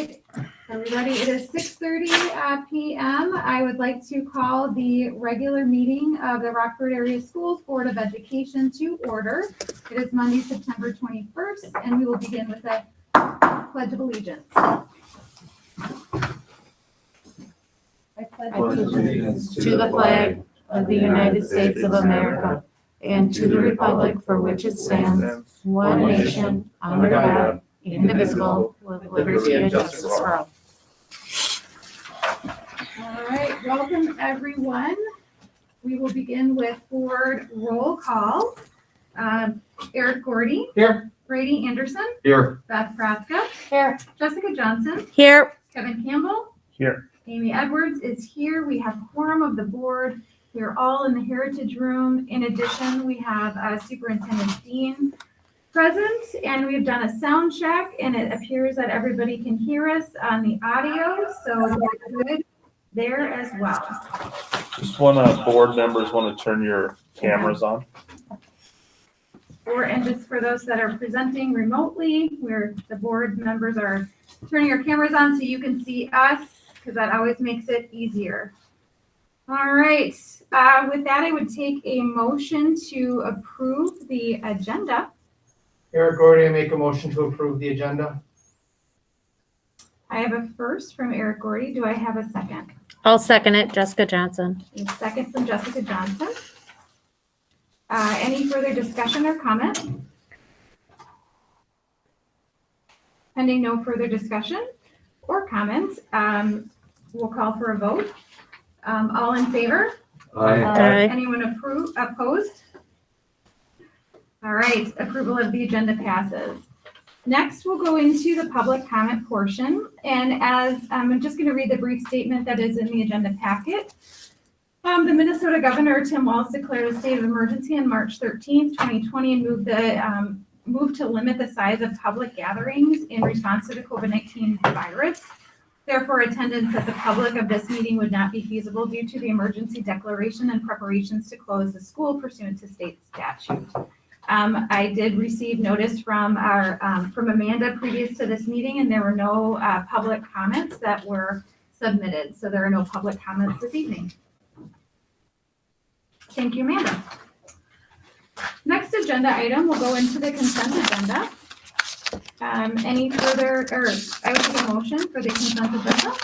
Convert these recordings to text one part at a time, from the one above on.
right, everybody, it is 6:30 p.m. I would like to call the regular meeting of the Rockford Area Schools Board of Education to order. It is Monday, September 21st, and we will begin with a Pledge of Allegiance. I pledge allegiance to the flag of the United States of America and to the republic for which it stands, one nation, under God, indivisible, with liberty and justice for all. All right, welcome everyone. We will begin with board roll call. Eric Gordy. Here. Brady Anderson. Here. Beth Praska. Here. Jessica Johnson. Here. Kevin Campbell. Here. Amy Edwards is here. We have quorum of the board. We're all in the Heritage Room. In addition, we have Superintendent Dean present, and we've done a sound check, and it appears that everybody can hear us on the audio, so we're good there as well. Just board members want to turn your cameras on. And just for those that are presenting remotely, where the board members are turning your cameras on so you can see us, because that always makes it easier. All right, with that, I would take a motion to approve the agenda. Eric Gordy, I make a motion to approve the agenda. I have a first from Eric Gordy. Do I have a second? I'll second it, Jessica Johnson. A second from Jessica Johnson. Any further discussion or comment? Pending no further discussion or comments, we'll call for a vote. All in favor? Aye. Anyone opposed? All right, approval of the agenda passes. Next, we'll go into the public comment portion. And as I'm just going to read the brief statement that is in the agenda packet. The Minnesota Governor, Tim Walz, declared a state of emergency on March 13th, 2020, and moved to limit the size of public gatherings in response to the COVID-19 virus. Therefore, attendance at the public of this meeting would not be feasible due to the emergency declaration and preparations to close the school pursuant to state statute. I did receive notice from Amanda previous to this meeting, and there were no public comments that were submitted. So there are no public comments this evening. Thank you, Amanda. Next agenda item, we'll go into the consent agenda. Any further, or I would take a motion for the consent agenda.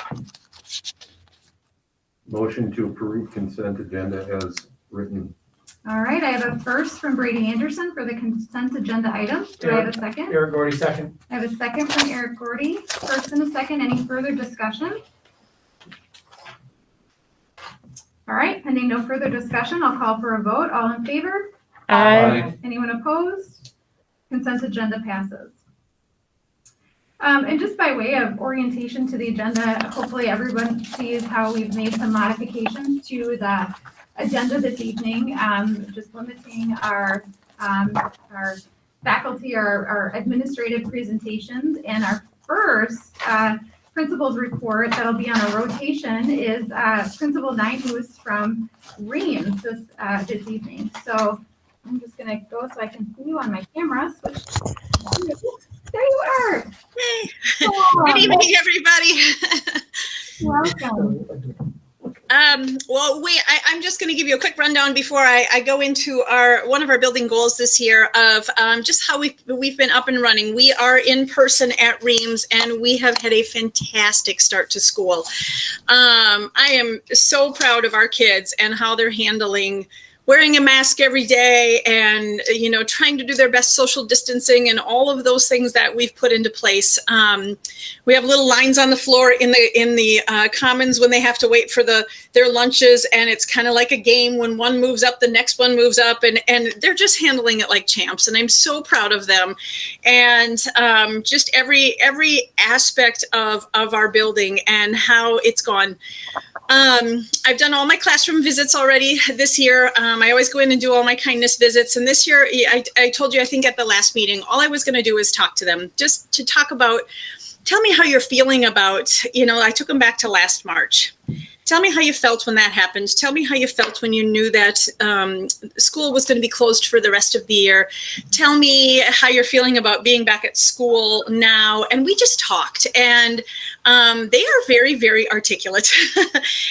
Motion to approve consent agenda as written. All right, I have a first from Brady Anderson for the consent agenda item. Do I have a second? Eric Gordy, second. I have a second from Eric Gordy. First and a second. Any further discussion? All right, pending no further discussion, I'll call for a vote. All in favor? Aye. Anyone opposed? Consent agenda passes. And just by way of orientation to the agenda, hopefully everyone sees how we've made some modifications to the agenda this evening, just limiting our faculty, our administrative presentations. And our first principal's report that'll be on a rotation is Principal Knight, who is from Reems this evening. So I'm just going to go so I can see you on my camera. There you are. Hey. Oh, Good evening, everybody. welcome. I'm just going to give you a quick rundown before I go into one of our building goals this year of just how we've been up and running. We are in person at Reems, and we have had a fantastic start to school. I am so proud of our kids and how they're handling wearing a mask every day and, trying to do their best social distancing and all of those things that we've put into place. We have little lines on the floor in the commons when they have to wait for their lunches. And it's kind of like a game. When one moves up, the next one moves up, and they're just handling it like champs. And I'm so proud of them. And just every aspect of our building and how it's gone. I've done all my classroom visits already this year. I always go in and do all my kindness visits. And this year, I told you, I think at the last meeting, all I was going to do is talk to them, just to talk about, tell me how you're feeling about, I took them back to last March. Tell me how you felt when that happened. Tell me how you felt when you knew that school was going to be closed for the rest of the year. Tell me how you're feeling about being back at school now. And we just talked, and they are very, very articulate.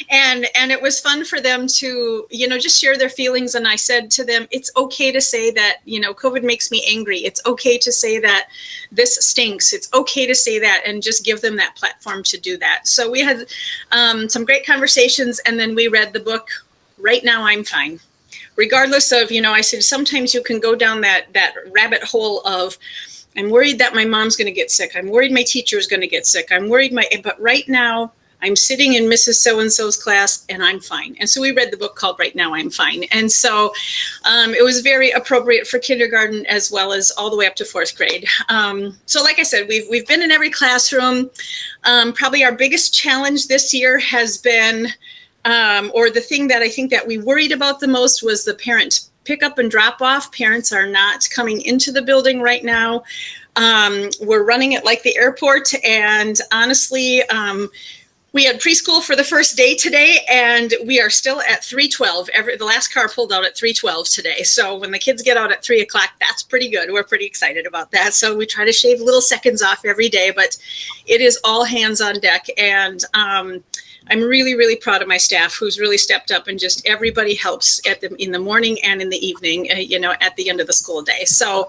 and it was fun for them to, just share their feelings. And I said to them, it's okay to say that, COVID makes me angry. It's okay to say that this stinks. It's okay to say that, and just give them that platform to do that. So we had some great conversations, and then we read the book, Right Now I'm Fine. Regardless of, I said, sometimes you can go down that rabbit hole of, I'm worried that my mom's going to get sick. I'm worried my teacher is going to get sick. I'm worried but right now I'm sitting in Mrs. So-and-so's class and I'm fine. And so we read the book called Right Now I'm Fine. And so it was very appropriate for kindergarten as well as all the way up to 4th grade. So like I said, we've been in every classroom. Probably our biggest challenge this year has been, or the thing that I think that we worried about the most, was the parent pick up and drop off. Parents are not coming into the building right now. We're running it like the airport. And honestly, we had preschool for the first day today, and we are still at 3:12. The last car pulled out at 3:12 today. So when the kids get out at 3 o'clock, that's pretty good. We're pretty excited about that. So we try to shave little seconds off every day, but it is all hands on deck. And I'm really, really proud of my staff, who's really stepped up, and just everybody helps in the morning and in the evening, at the end of the school day. So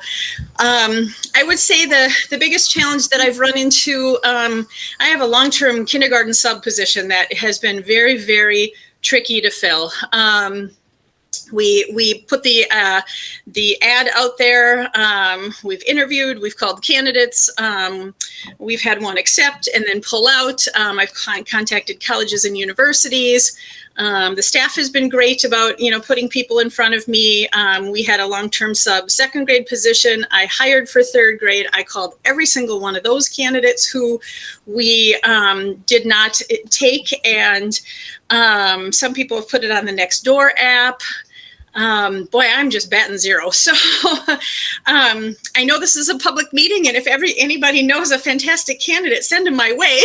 I would say the biggest challenge that I've run into, I have a long-term kindergarten sub position that has been very, very tricky to fill. We put the ad out there. We've interviewed, we've called candidates. We've had one accept and then pull out. I've contacted colleges and universities. The staff has been great about, putting people in front of me. We had a long-term sub 2nd grade position. I hired for 3rd grade. I called every single one of those candidates who we did not take. And some people have put it on the Nextdoor app. Boy, I'm just batting zero. So I know this is a public meeting, and if anybody knows a fantastic candidate, send them my way.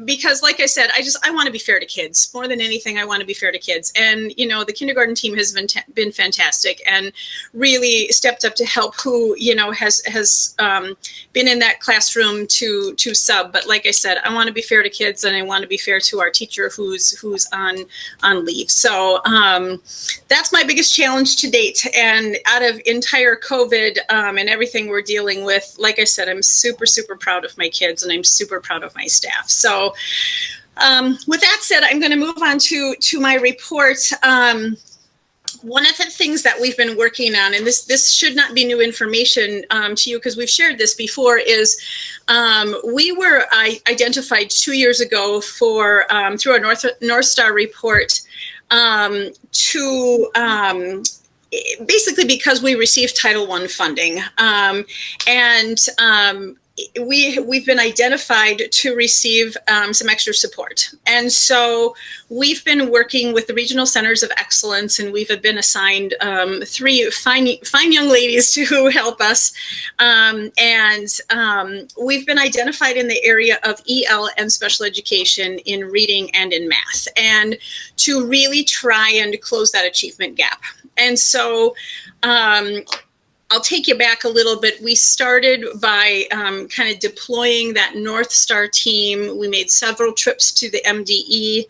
Because like I said, I want to be fair to kids. More than anything, I want to be fair to kids. And, the kindergarten team has been fantastic and really stepped up to help who, has been in that classroom to sub. But like I said, I want to be fair to kids, and I want to be fair to our teacher who's on leave. So that's my biggest challenge to date. And out of entire COVID and everything we're dealing with, like I said, I'm super, super proud of my kids, and I'm super proud of my staff. So with that said, I'm going to move on to my report. One of the things that we've been working on, and this should not be new information to you because we've shared this before, is we were identified 2 years ago for through our North Star report to basically because we received Title I funding, we've been identified to receive some extra support. And so we've been working with the Regional Centers of Excellence, and we've been assigned 3 fine young ladies to help us. We've been identified in the area of EL and special education in reading and in math, and to really try and close that achievement gap. And so I'll take you back a little bit. We started by kind of deploying that North Star team. We made several trips to the MDE.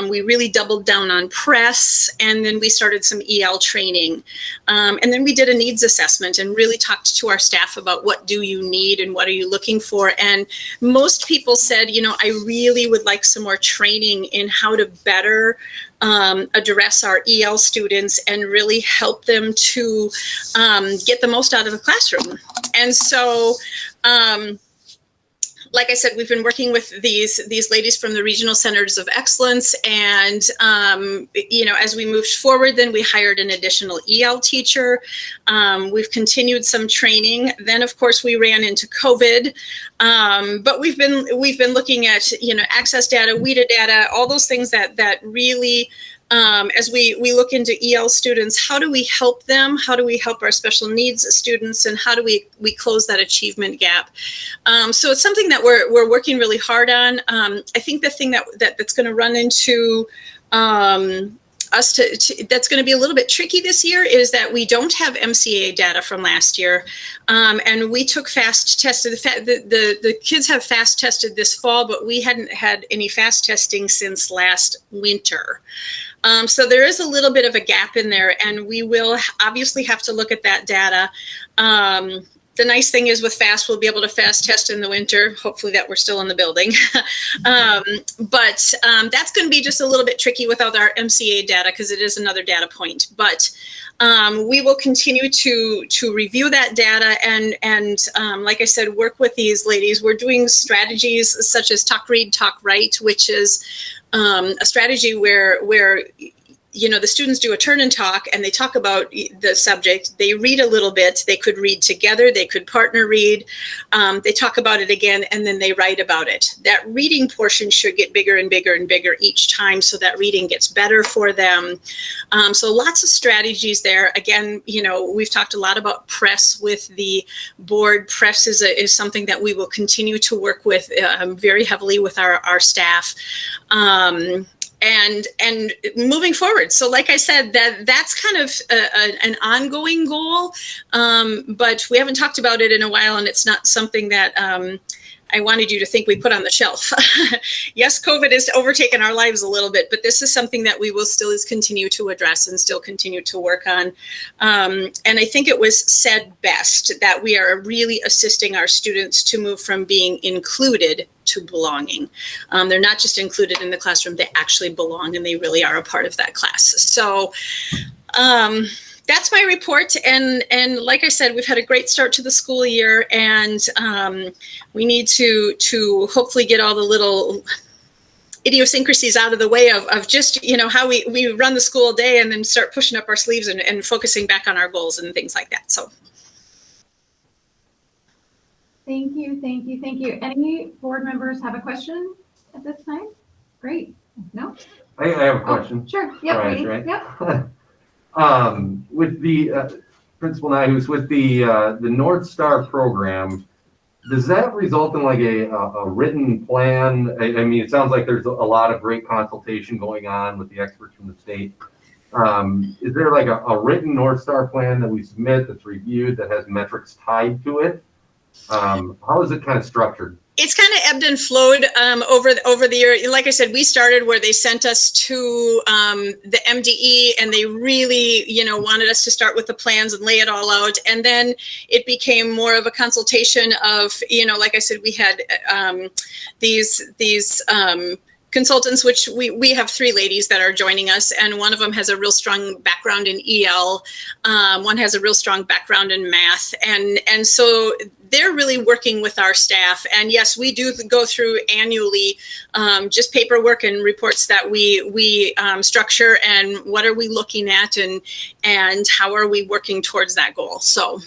We really doubled down on press, and then we started some EL training. And then we did a needs assessment and really talked to our staff about what do you need and what are you looking for. And most people said, I really would like some more training in how to better address our EL students and really help them to get the most out of the classroom. And so, like I said, we've been working with these ladies from the Regional Centers of Excellence, and as we moved forward, then we hired an additional EL teacher. We've continued some training. Then, of course, we ran into COVID, but we've been looking at access data, WIDA data, all those things that really as we look into EL students, how do we help them? How do we help our special needs students? And how do we close that achievement gap? So it's something that we're working really hard on. I think the thing that's going to run into us that's going to be a little bit tricky this year is that we don't have MCA data from last year, and we took fast tested. The kids have fast tested this fall, but we hadn't had any fast testing since last winter. So there is a little bit of a gap in there, and we will obviously have to look at that data. The nice thing is with FAST, we'll be able to fast test in the winter, hopefully that we're still in the building. But that's going to be just a little bit tricky without our MCA data because it is another data point. But we will continue to review that data and like I said, work with these ladies. We're doing strategies such as Talk, Read, Talk, Write, which is a strategy where the students do a turn and talk and they talk about the subject. They read a little bit. They could read together. They could partner read. They talk about it again and then they write about it. That reading portion should get bigger and bigger and bigger each time so that reading gets better for them. So lots of strategies there. Again, we've talked a lot about press with the board. Press is something that we will continue to work with very heavily with our staff. And moving forward. So like I said, that's kind of an ongoing goal, but we haven't talked about it in a while, and it's not something that I wanted you to think we put on the shelf. Yes, COVID has overtaken our lives a little bit, but this is something that we will still continue to address and still continue to work on. And I think it was said best that we are really assisting our students to move from being included to belonging. They're not just included in the classroom, they actually belong and they really are a part of that class. So that's my report. And like I said, we've had a great start to the school year, and we need to hopefully get all the little idiosyncrasies out of the way of just, how we run the school day and then start pushing up our sleeves and focusing back on our goals and things like that. So. Thank you, thank you, thank you. Any board members have a question at this time? Great. No? I have a question. Sure. Yep. Right, Ready? right. Yep. With the Principal Nyhus, with the North Star program, does that result in like a written plan? I mean, it sounds like there's a lot of great consultation going on with the experts from the state. Is there like a written North Star plan that we submit that's reviewed that has metrics tied to it? How is it kind of structured? It's kind of ebbed and flowed over the year. Like I said, we started where they sent us to the MDE, and they really, wanted us to start with the plans and lay it all out. And then it became more of a consultation of, like I said, we had these consultants, which we have 3 ladies that are joining us, and one of them has a real strong background in EL. One has a real strong background in math, and so they're really working with our staff. And yes, we do go through annually just paperwork and reports that we structure, and what are we looking at, and how are we working towards that goal. So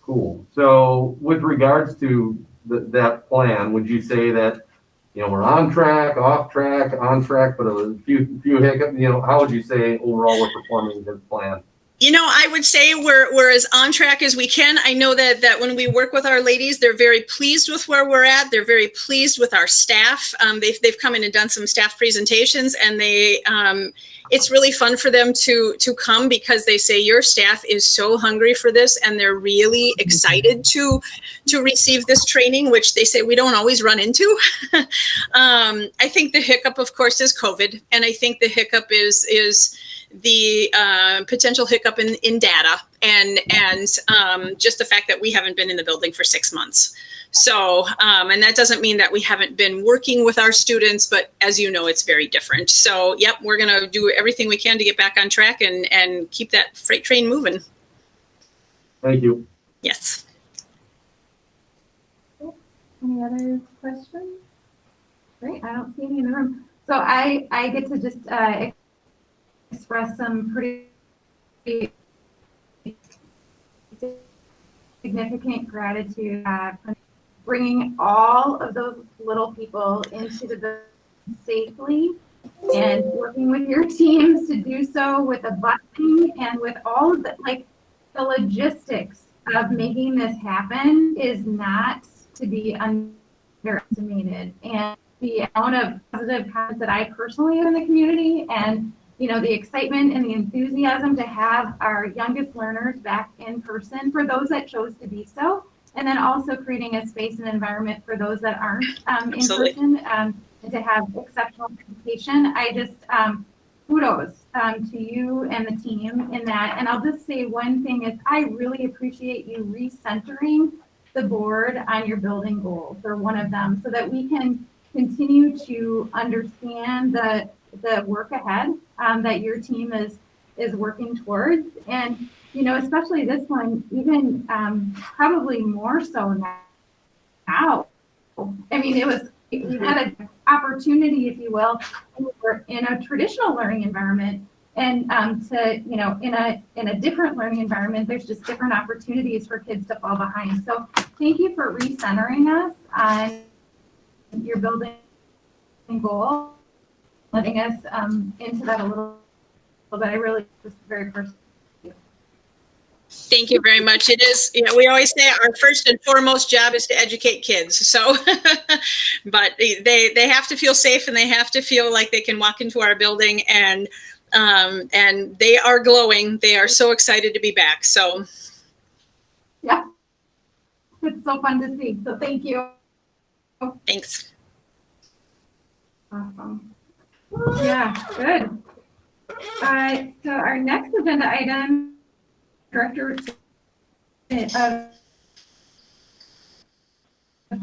cool. So with regards to that plan, would you say that we're on track, off track, on track, but a few hiccups? How would you say overall we're performing against the plan? I would say we're as on track as we can. I know that when we work with our ladies, they're very pleased with where we're at. They're very pleased with our staff. They've come in and done some staff presentations, and it's really fun for them to come because they say your staff is so hungry for this, and they're really excited to receive this training, which they say we don't always run into. I think the hiccup, of course, is COVID, and I think the hiccup is the potential hiccup in data and just the fact that we haven't been in the building for 6 months. So, and that doesn't mean that we haven't been working with our students, but as you know, it's very different. So, yep, we're going to do everything we can to get back on track and keep that freight train moving. Thank you. Yes. Any other questions? Great. I don't see any in the room. So I get to just express some pretty significant gratitude for bringing all of those little people into the building safely and working with your teams to do so with a blessing and with all of the, like, the logistics of making this happen is not to be underestimated. And the amount of positive comments that I personally have in the community, and the excitement and the enthusiasm to have our youngest learners back in person for those that chose to be so, and then also creating a space and environment for those that aren't in Absolutely. person, and to have exceptional education. I just kudos to you and the team in that. And I'll just say one thing is I really appreciate you recentering the board on your building goals, or one of them, so that we can continue to understand the work ahead that your team is working towards. And especially this one, even probably more so now. I mean, we had an opportunity, if you will, in a traditional learning environment, and in a different learning environment, there's just different opportunities for kids to fall behind. So thank you for recentering us on your building goal, letting us into that a little bit. I really just very personal. Thank you very much. It is, we always say our first and foremost job is to educate kids. So, but they have to feel safe, and they have to feel like they can walk into our building, and they are glowing. They are so excited to be back. So, yeah, it's so fun to see. So thank you. thanks. Awesome. Yeah, good. So our next agenda item, Director of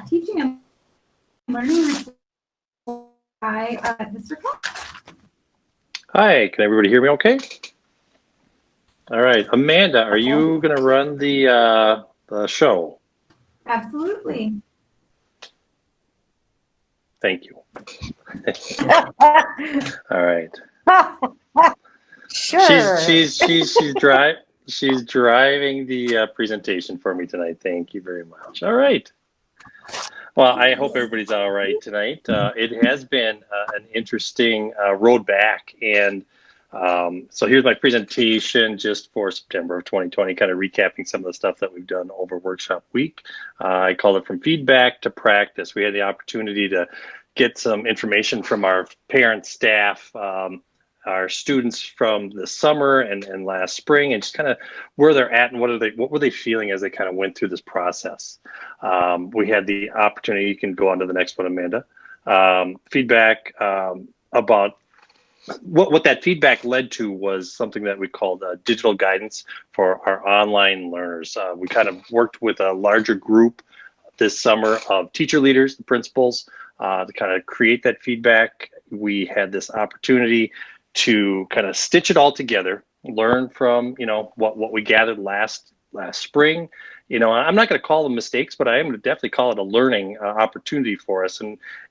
Teaching and Learning by Mr. Cox. Hi, can everybody hear me okay? All right, Amanda, are you going to run the show? Absolutely. Thank you. All right. Sure. She's driving the presentation for me tonight. Thank you very much. All right. Well, I hope everybody's all right tonight. It has been an interesting road back, and so here's my presentation just for September of 2020, kind of recapping some of the stuff that we've done over workshop week. I called it From Feedback to Practice. We had the opportunity to get some information from our parents, staff, our students from the summer and last spring, and just kind of where they're at and what were they feeling as they kind of went through this process. We had the opportunity, you can go on to the next one, Amanda, feedback about what that feedback led to was something that we called digital guidance for our online learners. We kind of worked with a larger group this summer of teacher leaders, the principals, to kind of create that feedback. We had this opportunity to kind of stitch it all together, learn from what we gathered last spring. I'm not going to call them mistakes, but I am going to definitely call it a learning opportunity for us.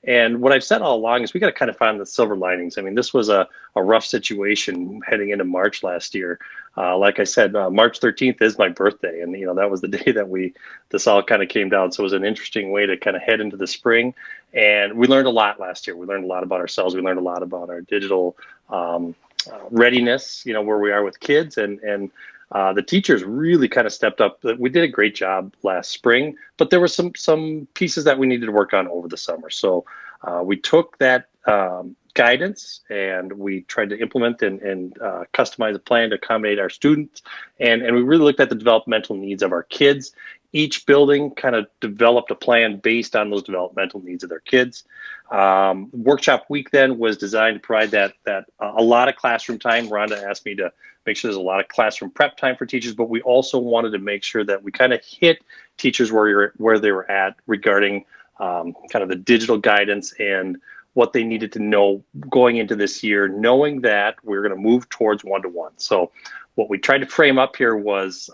And what I've said all along is we got to kind of find the silver linings. I mean, this was a rough situation heading into March last year. Like I said, March 13th is my birthday, and that was the day that this all kind of came down. So it was an interesting way to kind of head into the spring. And we learned a lot last year. We learned a lot about ourselves. We learned a lot about our digital readiness, where we are with kids, and the teachers really kind of stepped up. We did a great job last spring, but there were some pieces that we needed to work on over the summer. So we took that guidance and we tried to implement and customize a plan to accommodate our students. And we really looked at the developmental needs of our kids. Each building kind of developed a plan based on those developmental needs of their kids. Workshop week then was designed to provide that a lot of classroom time. Rhonda asked me to make sure there's a lot of classroom prep time for teachers, but we also wanted to make sure that we kind of hit teachers where they were at regarding kind of the digital guidance and what they needed to know going into this year, knowing that we're going to move towards one-to-one. So what we tried to frame up here was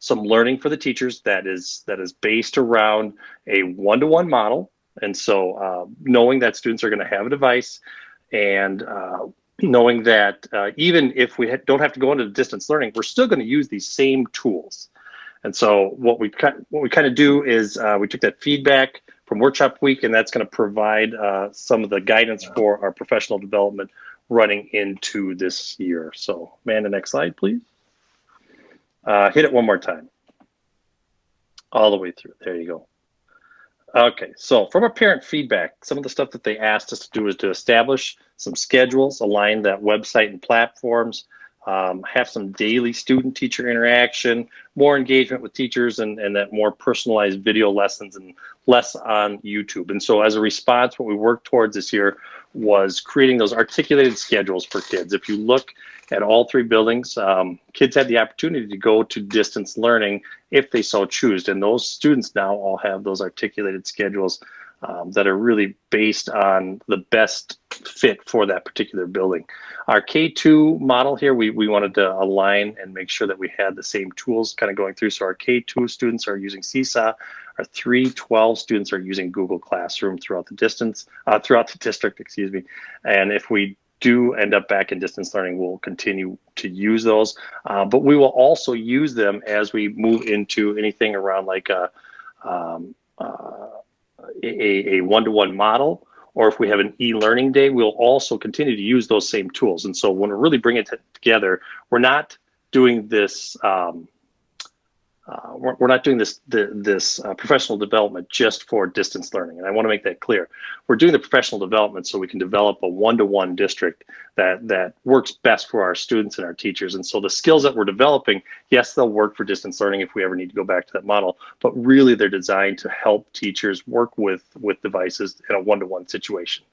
some learning for the teachers that is based around a one-to-one model. And so knowing that students are going to have a device, and knowing that even if we don't have to go into distance learning, we're still going to use these same tools. And so what we kind of do is we took that feedback from workshop week, and that's going to provide some of the guidance for our professional development running into this year. So, Amanda, next slide, please. Hit it one more time. All the way through. There you go. Okay, so from our parent feedback, some of the stuff that they asked us to do is to establish some schedules, align that website and platforms, have some daily student-teacher interaction, more engagement with teachers, and that more personalized video lessons and less on YouTube. And so as a response, what we worked towards this year was creating those articulated schedules for kids. If you look at all three buildings, kids had the opportunity to go to distance learning if they so choose. And those students now all have those articulated schedules that are really based on the best fit for that particular building. Our K2 model here, we wanted to align and make sure that we had the same tools kind of going through. So our K2 students are using Seesaw. Our 312 students are using Google Classroom throughout the district, excuse me. And if we do end up back in distance learning, we'll continue to use those. But we will also use them as we move into anything around like a one-to-one model, or if we have an e-learning day, we'll also continue to use those same tools. And so when we're really bringing it together, we're not doing this professional development just for distance learning. And I want to make that clear. We're doing the professional development so we can develop a one-to-one district that works best for our students and our teachers. And so the skills that we're developing, yes, they'll work for distance learning if we ever need to go back to that model, but really they're designed to help teachers work with devices in a one-to-one situation.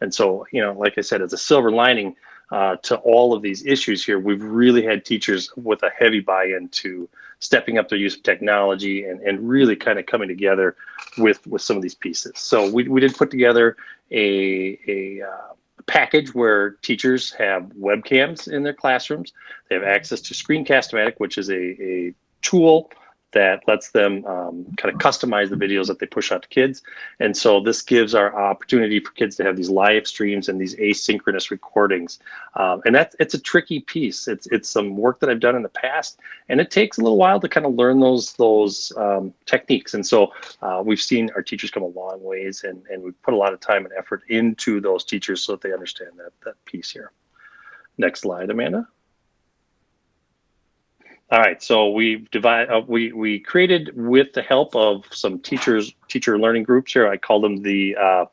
And so, you know, like I said, as a silver lining to all of these issues here, we've really had teachers with a heavy buy-in to stepping up their use of technology and really kind of coming together with some of these pieces. So we did put together a package where teachers have webcams in their classrooms. They have access to Screencast-O-Matic, which is a tool that lets them kind of customize the videos that they push out to kids. And so this gives our opportunity for kids to have these live streams and these asynchronous recordings. And it's a tricky piece. It's some work that I've done in the past, and it takes a little while to kind of learn those techniques. And so we've seen our teachers come a long ways, and we've put a lot of time and effort into those teachers so that they understand that piece here. Next slide, Amanda. All right, so we created, with the help of some teacher learning groups here, I call them the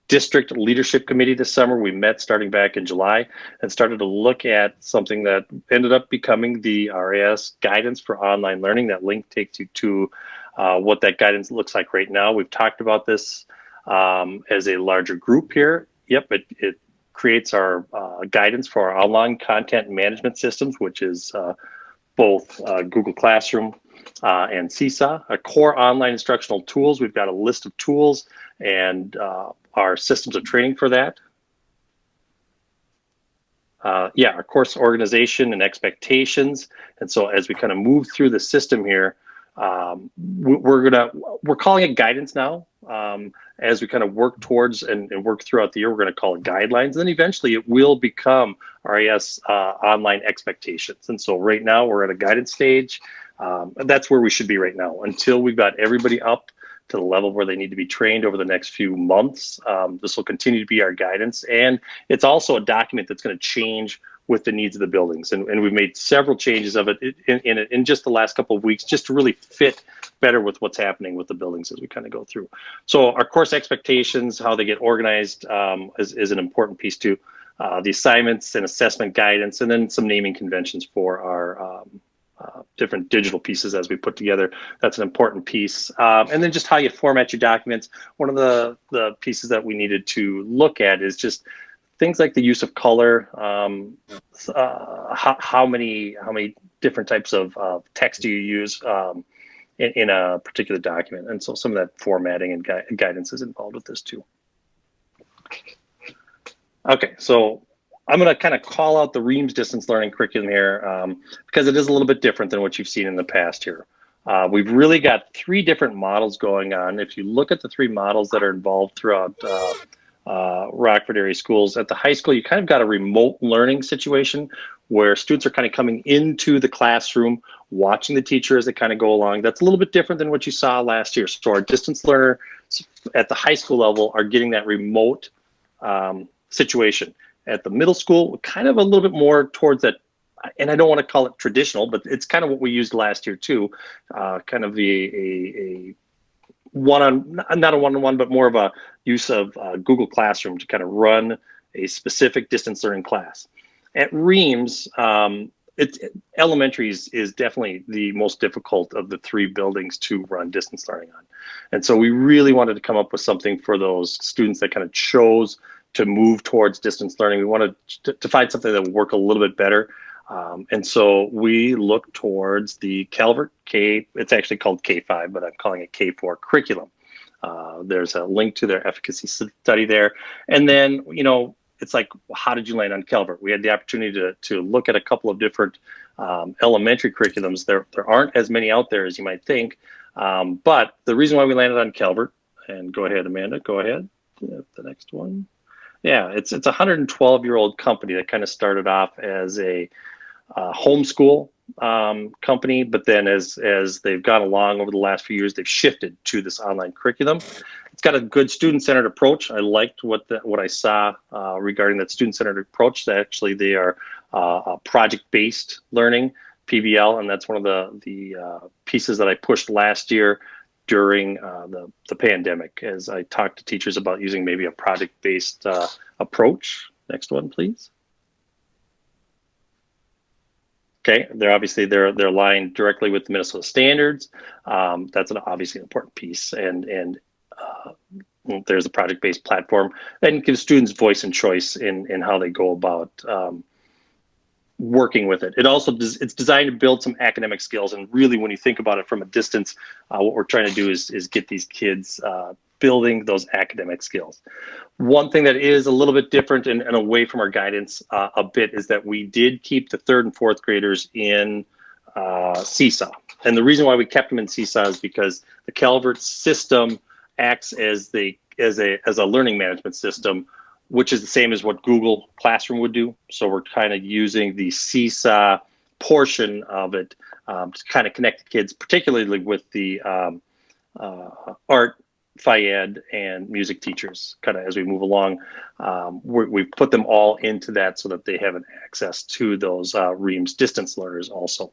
District Leadership Committee this summer. We met starting back in July and started to look at something that ended up becoming the RAS guidance for online learning. That link takes you to what that guidance looks like right now. We've talked about this as a larger group here. Yep, it creates our guidance for our online content management systems, which is both Google Classroom and Seesaw. Our core online instructional tools, we've got a list of tools and our systems of training for that. Our course organization and expectations. And so as we kind of move through the system here, we're calling it guidance now. As we kind of work towards and work throughout the year, we're going to call it guidelines. And then eventually it will become RAS online expectations. And so right now we're at a guidance stage. That's where we should be right now until we've got everybody up to the level where they need to be trained over the next few months. This will continue to be our guidance. And it's also a document that's going to change with the needs of the buildings. And we've made several changes of it in just the last couple of weeks, just to really fit better with what's happening with the buildings as we kind of go through. So our course expectations, how they get organized is an important piece too. The assignments and assessment guidance, and then some naming conventions for our different digital pieces as we put together. That's an important piece. And then just how you format your documents. One of the pieces that we needed to look at is just things like the use of color, how many different types of text do you use in a particular document. And so some of that formatting and guidance is involved with this too. Okay, so I'm going to kind of call out the Reems distance learning curriculum here because it is a little bit different than what you've seen in the past here. We've really got 3 different models going on. If you look at the 3 models that are involved throughout Rockford area schools, at the high school, you kind of got a remote learning situation where students are kind of coming into the classroom, watching the teacher as they kind of go along. That's a little bit different than what you saw last year. So our distance learner at the high school level are getting that remote situation. at the middle school, kind of a little bit more towards that, and I don't want to call it traditional, but it's kind of what we used last year too, kind of a not a one-on-one, but more of a use of Google Classroom to kind of run a specific distance learning class. At Reems, elementary is definitely the most difficult of the 3 buildings to run distance learning on. And so we really wanted to come up with something for those students that kind of chose to move towards distance learning. We wanted to find something that would work a little bit better. And so we look towards the Calvert K, it's actually called K5, but I'm calling it K4 curriculum. There's a link to their efficacy study there. And then, it's like, how did you land on Calvert? We had the opportunity to look at a couple of different elementary curriculums. There aren't as many out there as you might think. But the reason why we landed on Calvert, and go ahead, Amanda, go ahead, the next one. Yeah, it's a 112-year-old company that kind of started off as a homeschool company, but then as they've gone along over the last few years, they've shifted to this online curriculum. It's got a good student-centered approach. I liked what I saw regarding that student-centered approach. That actually they are project-based learning, PBL, and that's one of the pieces that I pushed last year during the pandemic, as I talked to teachers about using maybe a project-based approach. Next one, please. Okay, they're aligned directly with the Minnesota standards. That's obviously an important piece, and there's a project-based platform that gives students voice and choice in how they go about working with it. It's designed to build some academic skills, and really, when you think about it from a distance, what we're trying to do is get these kids building those academic skills. One thing that is a little bit different and away from our guidance a bit is that we did keep the 3rd and 4th graders in Seesaw. And the reason why we kept them in Seesaw is because the Calvert system acts as a learning management system, which is the same as what Google Classroom would do. So we're kind of using the Seesaw portion of it to kind of connect the kids, particularly with the art, Phy-Ed, and music teachers. Kind of as we move along, we put them all into that so that they have access to those Reems distance learners also.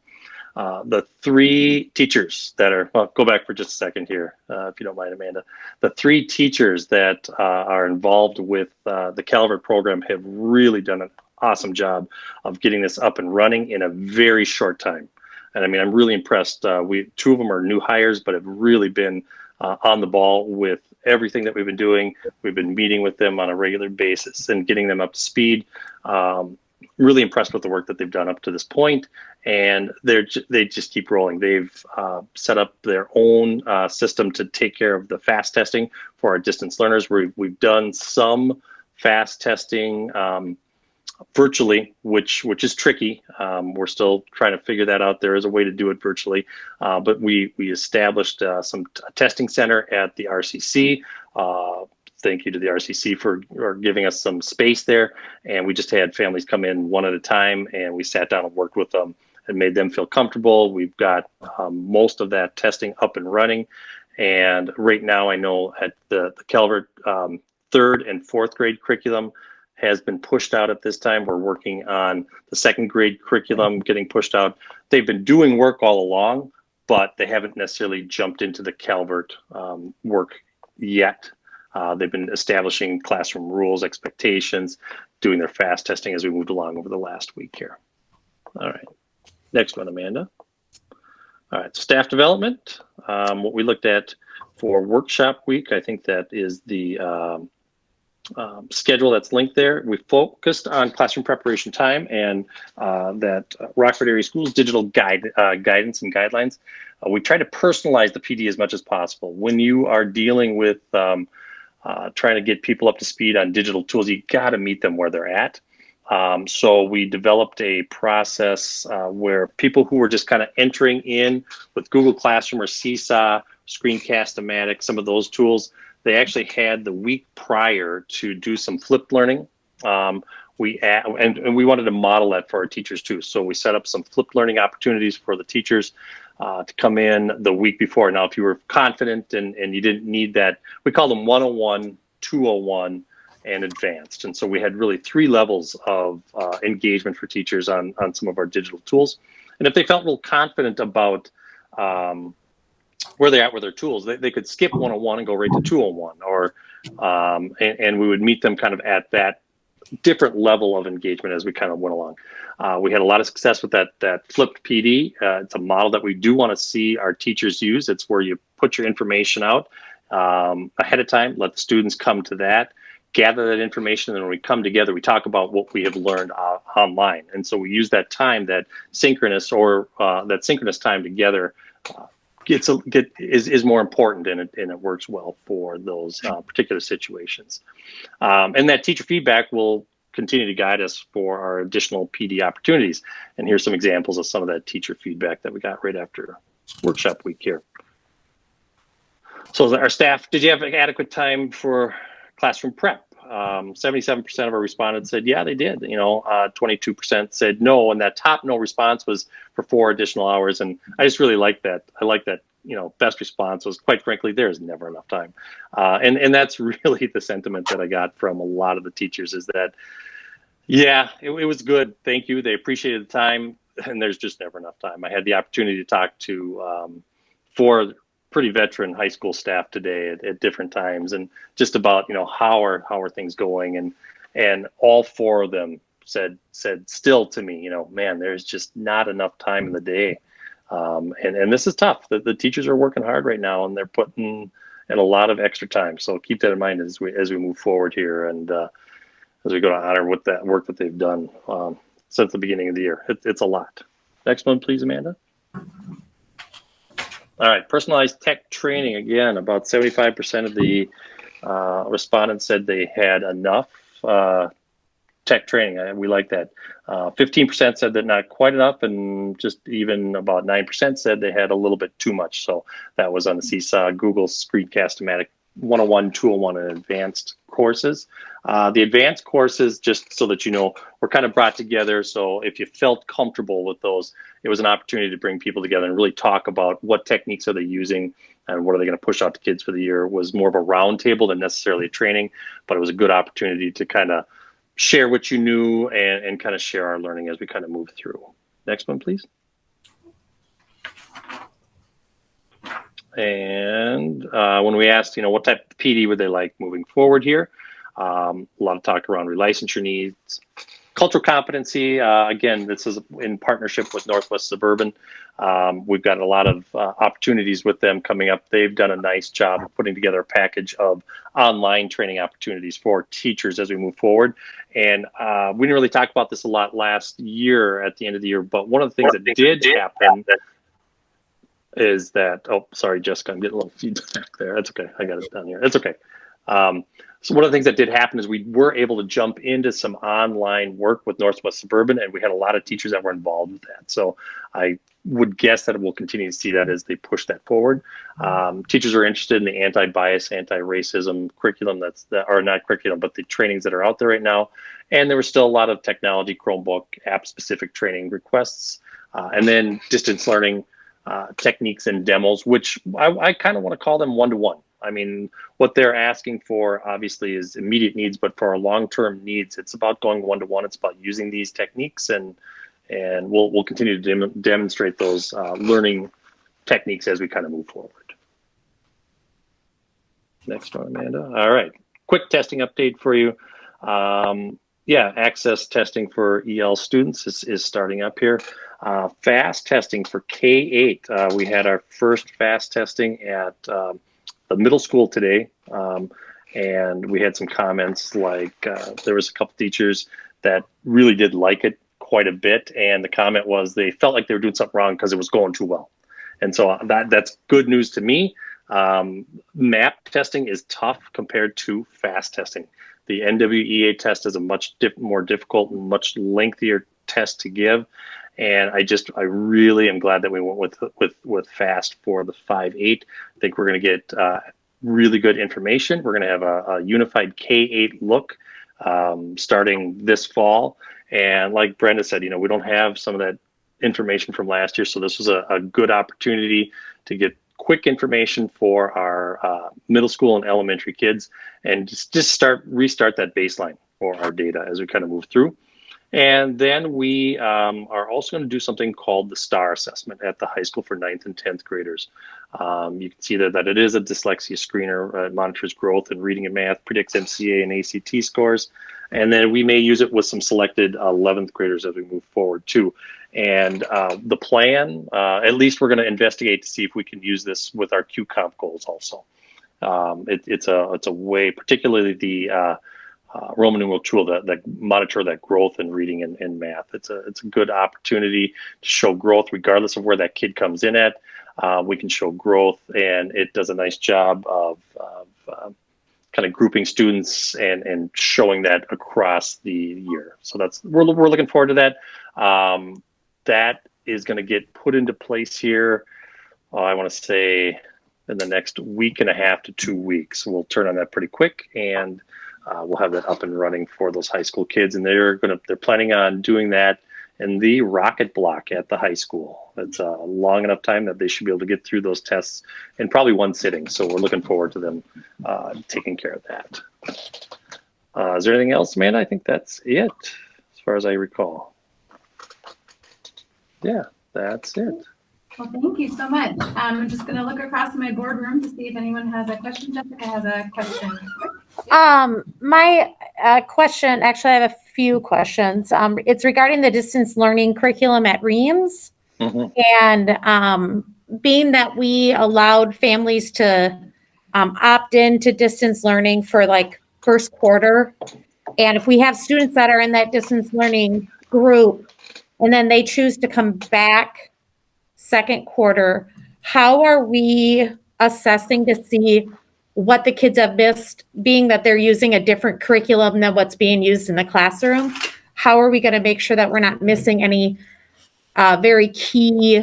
The 3 teachers that are, well, go back for just a second here, if you don't mind, Amanda. The 3 teachers that are involved with the Calvert program have really done an awesome job of getting this up and running in a very short time. And I mean, I'm really impressed. 2 of them are new hires, but have really been on the ball with everything that we've been doing. We've been meeting with them on a regular basis and getting them up to speed. Really impressed with the work that they've done up to this point, and they just keep rolling. They've set up their own system to take care of the fast testing for our distance learners. We've done some fast testing virtually, which is tricky. We're still trying to figure that out. There is a way to do it virtually, but we established some testing center at the RCC. Thank you to the RCC for giving us some space there. And we just had families come in one at a time, and we sat down and worked with them and made them feel comfortable. We've got most of that testing up and running. And right now I know at the Calvert 3rd and 4th grade curriculum has been pushed out at this time. We're working on the 2nd grade curriculum getting pushed out. They've been doing work all along, but they haven't necessarily jumped into the Calvert work yet. They've been establishing classroom rules, expectations, doing their fast testing as we moved along over the last week here. All right, next one, Amanda. All right, staff development. What we looked at for workshop week, I think that is the schedule that's linked there. We focused on classroom preparation time and that Rockford Area Schools digital guidance and guidelines. We try to personalize the PD as much as possible. When you are dealing with trying to get people up to speed on digital tools, you got to meet them where they're at. So we developed a process where people who were just kind of entering in with Google Classroom or Seesaw, Screencast-O-Matic, some of those tools, they actually had the week prior to do some flipped learning. And we wanted to model that for our teachers too. So we set up some flipped learning opportunities for the teachers to come in the week before. Now, if you were confident and you didn't need that, we call them 101, 201, and advanced. And so we had really 3 levels of engagement for teachers on some of our digital tools. And if they felt real confident about where they're at with their tools, they could skip 101 and go right to 201, or and we would meet them kind of at that different level of engagement as we kind of went along. We had a lot of success with that flipped PD. It's a model that we do want to see our teachers use. It's where you put your information out ahead of time, let the students come to that, gather that information, and then when we come together, we talk about what we have learned online. And so we use that time, that synchronous time together is more important, and it works well for those particular situations. And that teacher feedback will continue to guide us for our additional PD opportunities. And here's some examples of some of that teacher feedback that we got right after workshop week here. So our staff, did you have adequate time for classroom prep? 77% of our respondents said, yeah, they did. 22% said no, and that top no response was for 4 additional hours. And I just really like that. I like that. Best response was, quite frankly, there's never enough time. And that's really the sentiment that I got from a lot of the teachers, is that, yeah, it was good. Thank you. They appreciated the time, and there's just never enough time. I had the opportunity to talk to 4 pretty veteran high school staff today at different times, and just about, how are things going, and all 4 of them said still to me, man, there's just not enough time in the day. And this is tough. The teachers are working hard right now, and they're putting in a lot of extra time. So keep that in mind as we move forward here, and as we go to honor with that work that they've done since the beginning of the year. It's a lot. Next one, please, Amanda. All right, personalized tech training. Again, about 75% of the respondents said they had enough tech training. We like that. 15% said that not quite enough, and just even about 9% said they had a little bit too much. So that was on the Seesaw Google Screencast-O-Matic 101, 201, and advanced courses. The advanced courses, just so that you know, were kind of brought together. So if you felt comfortable with those, it was an opportunity to bring people together and really talk about what techniques are they using and what are they going to push out to kids for the year. It was more of a round table than necessarily a training, but it was a good opportunity to kind of share what you knew and kind of share our learning as we kind of move through. Next one, please. And when we asked, what type of PD would they like moving forward here, a lot of talk around relicensure needs, cultural competency. Again, this is in partnership with Northwest Suburban. We've got a lot of opportunities with them coming up. They've done a nice job of putting together a package of online training opportunities for teachers as we move forward. And we didn't really talk about this a lot last year at the end of the year, but one of the things that did happen is that, oh, sorry, Jessica, I'm getting a little feedback there. That's okay. I got it down here. That's okay. So one of the things that did happen is we were able to jump into some online work with Northwest Suburban, and we had a lot of teachers that were involved with that. So I would guess that we'll continue to see that as they push that forward. Teachers are interested in the anti-bias, anti-racism curriculum or not curriculum, but the trainings that are out there right now. And there was still a lot of technology, Chromebook, app-specific training requests, and then distance learning techniques and demos, which I kind of want to call them one-to-one. I mean, what they're asking for obviously is immediate needs, but for our long-term needs, it's about going one-to-one. It's about using these techniques, and we'll continue to demonstrate those learning techniques as we kind of move forward. Next one, Amanda. All right, quick testing update for you. Yeah, access testing for EL students is starting up here. Fast testing for K-8. We had our first fast testing at the middle school today, and we had some comments like there was a couple teachers that really did like it quite a bit, and the comment was they felt like they were doing something wrong because it was going too well. And so that's good news to me. MAP testing is tough compared to fast testing. The NWEA test is a much more difficult and much lengthier test to give. And I really am glad that we went with fast for the 5-8. I think we're going to get really good information. We're going to have a unified K-8 look starting this fall. And like Brenda said, we don't have some of that information from last year. So this was a good opportunity to get quick information for our middle school and elementary kids, and just restart that baseline for our data as we kind of move through. And then we are also going to do something called the STAR assessment at the high school for 9th and 10th graders. You can see that it is a dyslexia screener. It monitors growth in reading and math, predicts MCA and ACT scores. And then we may use it with some selected 11th graders as we move forward too. And the plan, at least we're going to investigate to see if we can use this with our QComp goals also. It's a way, particularly the Roman numeral tool that monitor that growth in reading and math. It's a good opportunity to show growth regardless of where that kid comes in at. We can show growth, and it does a nice job of kind of grouping students and showing that across the year. So we're looking forward to that. That is going to get put into place here, I want to say in the next week and a half to 2 weeks. We'll turn on that pretty quick, and we'll have that up and running for those high school kids. And they're planning on doing that in the rocket block at the high school. It's a long enough time that they should be able to get through those tests in probably one sitting. So we're looking forward to them taking care of that. Is there anything else, Amanda? I think that's it as far as I recall. Yeah, that's it. Well, thank you so much. I'm just going to look across my boardroom to see if anyone has a question. Jessica has a question. My question, actually, I have a few questions. It's regarding the distance learning curriculum at Reems. And being that we allowed families to opt into distance learning for like first quarter, and if we have students that are in that distance learning group and then they choose to come back second quarter, how are we assessing to see what the kids have missed, being that they're using a different curriculum than what's being used in the classroom? How are we going to make sure that we're not missing any very key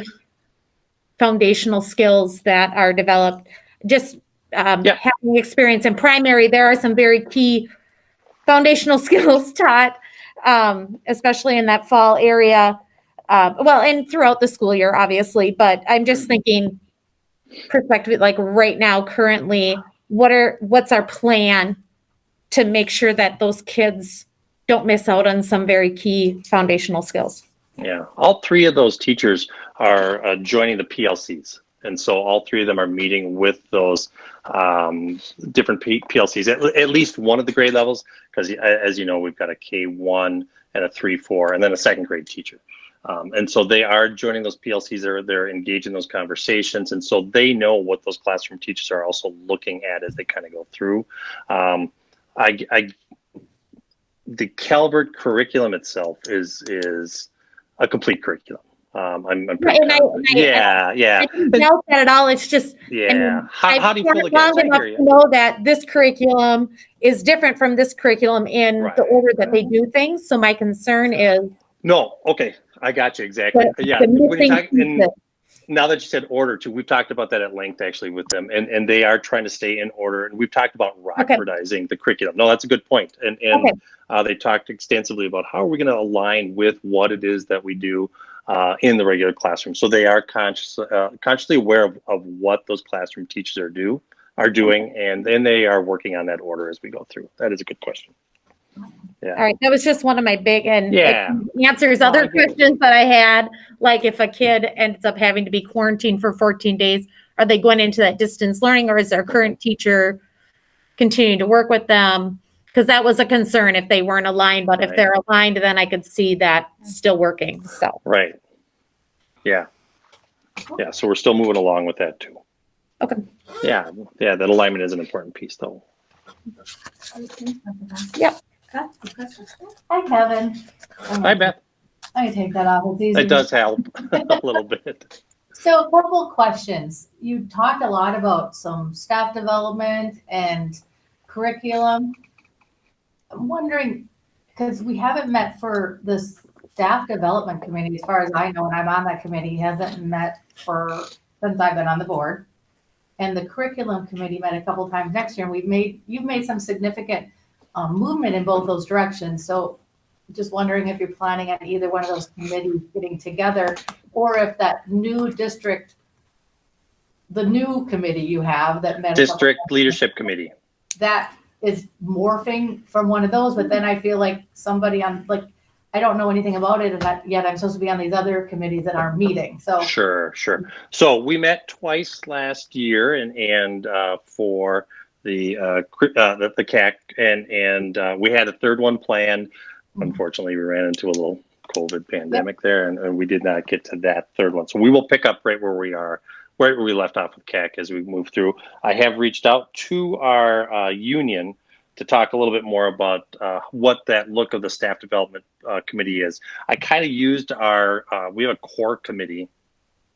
foundational skills that are developed? Just having experience in primary, there are some very key foundational skills taught, especially in that fall area. Well, and throughout the school year, obviously, but I'm just thinking perspective, like right now, currently, what's our plan to make sure that those kids don't miss out on some very key foundational skills? Yeah, all three of those teachers are joining the PLCs. And so all three of them are meeting with those different PLCs, at least one of the grade levels, because as you know, we've got a K1 and a 3-4, and then a second grade teacher. And so they are joining those PLCs, they're engaged in those conversations. And so they know what those classroom teachers are also looking at as they kind of go through. The Calvert curriculum itself is a complete curriculum. I'm pretty I didn't doubt that at all. It's just, how do you feel long enough to know that this curriculum is different from this curriculum in the order that they do things. So my concern is. No, okay. I got you exactly. Now that you said order too, we've talked about that at length actually with them, and they are trying to stay in order. And we've talked about Rockfordizing the curriculum. No, that's a good point. And they talked extensively about how are we going to align with what it is that we do in the regular classroom. So they are consciously aware of what those classroom teachers are doing, and then they are working on that order as we go through. That is a good question. Yeah. All right. That was just one of my big and answers other questions that I had. Like if a kid ends up having to be quarantined for 14 days, are they going into that distance learning, or is their current teacher continuing to work with them? Because that was a concern if they weren't aligned, but if they're aligned, then I could see that still working. So yeah. So we're still moving along with that too. Okay. Yeah. That alignment is an important piece though. Yep. Hi, Kevin. Hi, Beth. Let me take that off. It's easy. It does help a little bit. So a couple of questions. You talked a lot about some staff development and curriculum. I'm wondering, because we haven't met for this staff development committee, as far as I know, and I'm on that committee, hasn't met since I've been on the board. And the curriculum committee met a couple of times next year, and you've made some significant movement in both those directions. So just wondering if you're planning on either one of those committees getting together, or if that new district the new committee you have that met. District Leadership Committee. That is morphing from one of those, but then I feel like somebody on, like, I don't know anything about it, and yet I'm supposed to be on these other committees that aren't meeting, so. Sure. So we met twice last year, and for the CAC, and we had a third one planned. Unfortunately, we ran into a little COVID pandemic there, and we did not get to that third one. So we will pick up right where we are, right where we left off with CAC as we move through. I have reached out to our union to talk a little bit more about what that look of the staff development committee is. I kind of used we have a core committee,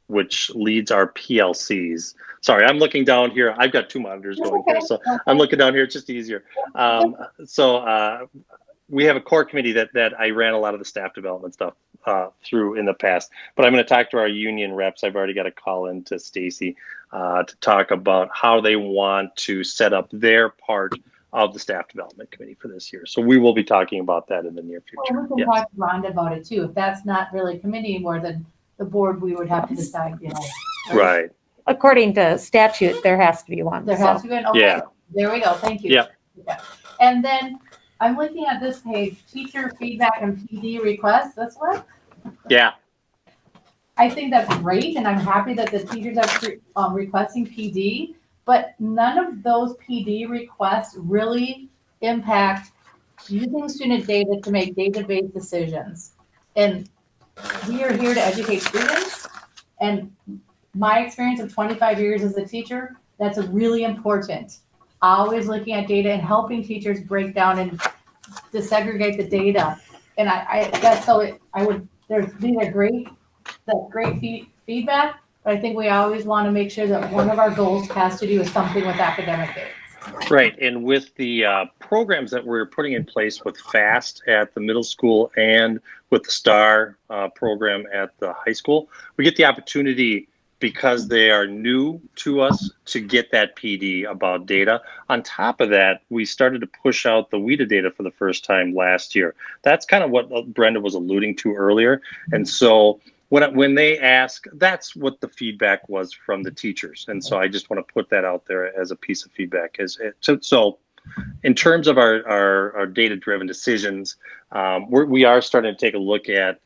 which leads our PLCs. Sorry, I'm looking down here. I've got two monitors going here, so I'm looking down here. It's just easier. We have a core committee that I ran a lot of the staff development stuff through in the past, but I'm going to talk to our union reps. I've already got a call in to Stacy to talk about how they want to set up their part of the staff development committee for this year. So we will be talking about that in the near future. Well, we can talk to Rhonda about it too. If that's not really a committee anymore, then the board, we would have to decide, Right. According to statute, there has to be one. There has to be an, okay, Yeah. there we go, thank you. Yeah. And then I'm looking at this page, teacher feedback and PD requests, that's what? Yeah. I think that's great, and I'm happy that the teachers are requesting PD, but none of those PD requests really impact using student data to make data-based decisions. And we are here to educate students, and my experience of 25 years as a teacher, that's really important. Always looking at data and helping teachers break down and desegregate the data. And these are great, that's great feedback, but I think we always want to make sure that one of our goals has to do with something with academic aids. Right, and with the programs that we're putting in place with FAST at the middle school and with the STAR program at the high school, we get the opportunity, because they are new to us, to get that PD about data. On top of that, we started to push out the WIDA data for the first time last year. That's kind of what Brenda was alluding to earlier. And so when they ask, that's what the feedback was from the teachers. And so I just want to put that out there as a piece of feedback. So in terms of our data-driven decisions, we are starting to take a look at,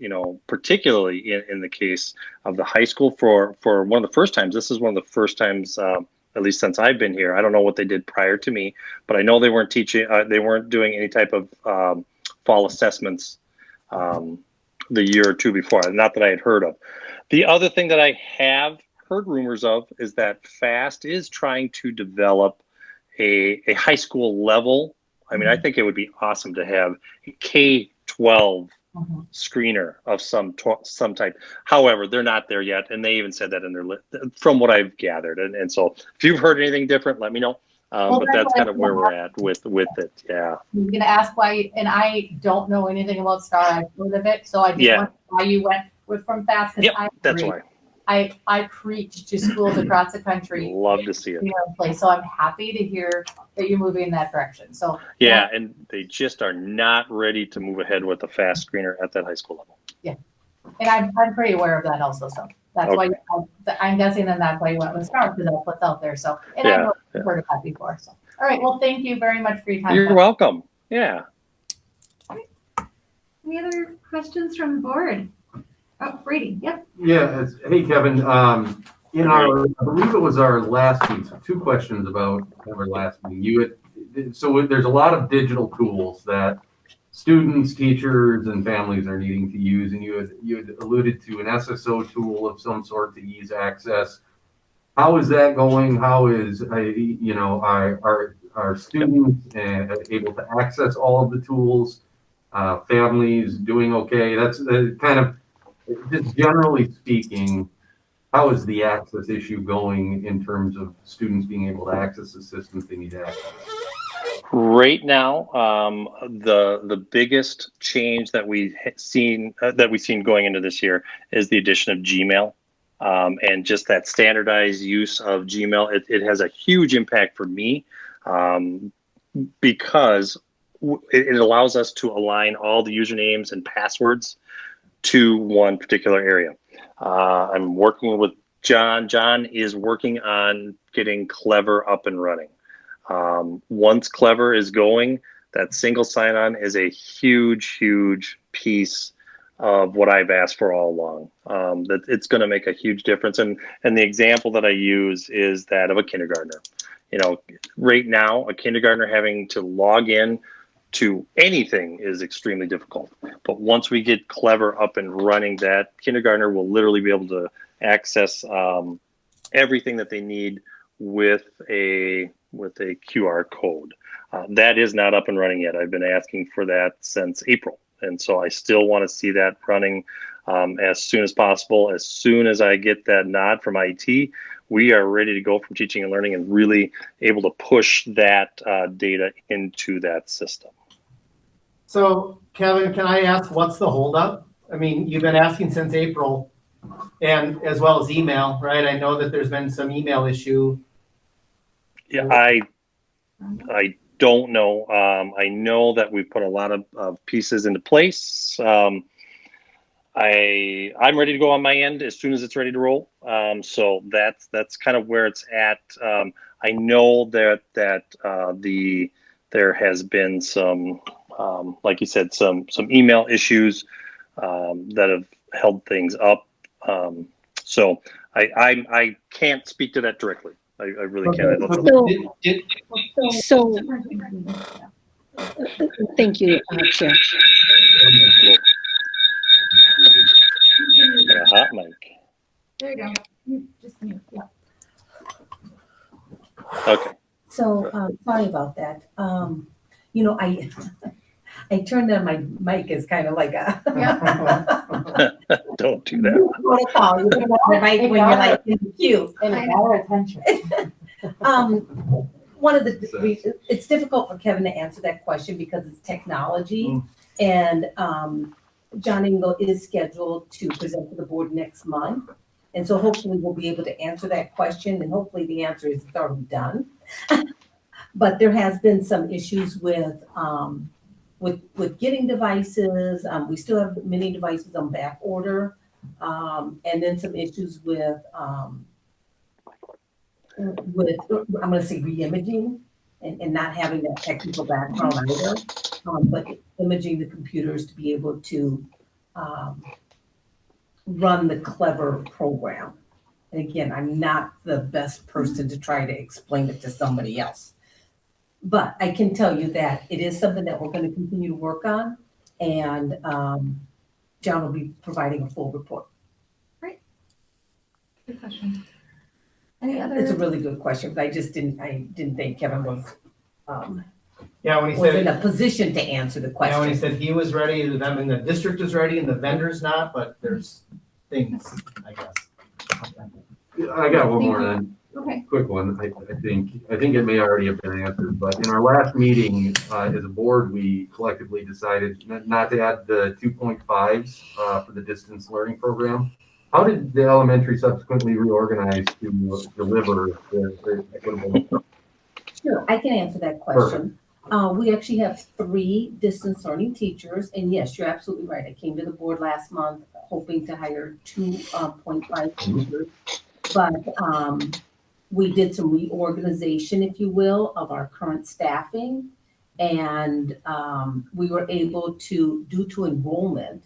particularly in the case of the high school for one of the first times. This is one of the first times, at least since I've been here. I don't know what they did prior to me, but I know they weren't teaching. They weren't doing any type of fall assessments the year or two before. Not that I had heard of. The other thing that I have heard rumors of is that FAST is trying to develop a high school level. I mean, I think it would be awesome to have a K-12 screener of some type. However, they're not there yet, and they even said that in their list, from what I've gathered. And so, if you've heard anything different, let me know. But that's kind of where we're at with it. Yeah. I'm going to ask why, and I don't know anything about STAR. I've heard of it, so I just wonder why you went from FAST. Yep, that's why. I preach to schools across the country. Love to see it. So I'm happy to hear that you're moving in that direction. So yeah, and they just are not ready to move ahead with the FAST screener at that high school level. Yeah, and I'm pretty aware of that also. So that's why I'm guessing then that's why you went with STAR, because that's what's out there. So and I know I've heard of that before. So all right, well, thank you very much for your time. You're welcome. Yeah. Any other questions from the board? Oh, Brady, yep. Yeah, hey, Kevin. I believe it was our last meeting, so 2 questions about our last meeting. So there's a lot of digital tools that students, teachers, and families are needing to use, and you had alluded to an SSO tool of some sort to ease access. How is that going? How is our students able to access all of the tools? Families doing okay? That's kind of, just generally speaking, how is the access issue going in terms of students being able to access the systems they need to access? Right now, the biggest change that we've seen going into this year is the addition of Gmail, and just that standardized use of Gmail. It has a huge impact for me because it allows us to align all the usernames and passwords to one particular area. I'm working with John is working on getting Clever up and running. Once Clever is going, that single sign-on is a huge piece of what I've asked for all along. That it's going to make a huge difference. And the example that I use is that of a kindergartner. You know, right now, a kindergartner having to log in to anything is extremely difficult. But once we get Clever up and running, that kindergartner will literally be able to access everything that they need with a QR code. That is not up and running yet. I've been asking for that since April. And so I still want to see that running as soon as possible. As soon as I get that nod from IT, we are ready to go from teaching and learning and really able to push that data into that system. So Kevin, can I ask what's the holdup? I mean, you've been asking since April and as well as email, right? I know that there's been some email issue. Yeah, I don't know. I know that we've put a lot of pieces into place. I'm ready to go on my end as soon as it's ready to roll. So that's kind of where it's at. I know that there has been some, like you said, some email issues that have held things up. So I can't speak to that directly. I really can't. So, thank you, Chair. A hot mic. There you go. You just mute. Yeah. Okay. So, sorry about that. You know, I turned on my mic as kind of like a Don't do that. protocol. You turn on the mic when you're like in the queue. And it got our attention. One of the it's difficult for Kevin to answer that question because it's technology, and John Engel is scheduled to present to the board next month, and so hopefully we'll be able to answer that question, and hopefully the answer is it's already done. But there has been some issues with getting devices. We still have many devices on back order, and then some issues with I'm going to say re-imaging and not having that technical background either, but imaging the computers to be able to run the Clever program. And again, I'm not the best person to try to explain it to somebody else. But I can tell you that it is something that we're going to continue to work on, and John will be providing a full report. Great. Good question. Any other? It's a really good question, but I didn't think Kevin was Yeah, when he was in said, a position to answer the yeah, question. when he said he was ready, them in the district is ready and the vendor's not, but there's things, I guess. I got one more then. Okay. Quick one. I think it may already have been answered, but in our last meeting, as a board, we collectively decided not to add the 2.5s for the distance learning program. How did the elementary subsequently reorganize to deliver the equitable? Sure, I can answer that question. We actually have 3 distance learning teachers, and yes, you're absolutely right. I came to the board last month hoping to hire 2.5 teachers, but we did some reorganization, if you will, of our current staffing, and we were able to, due to enrollment,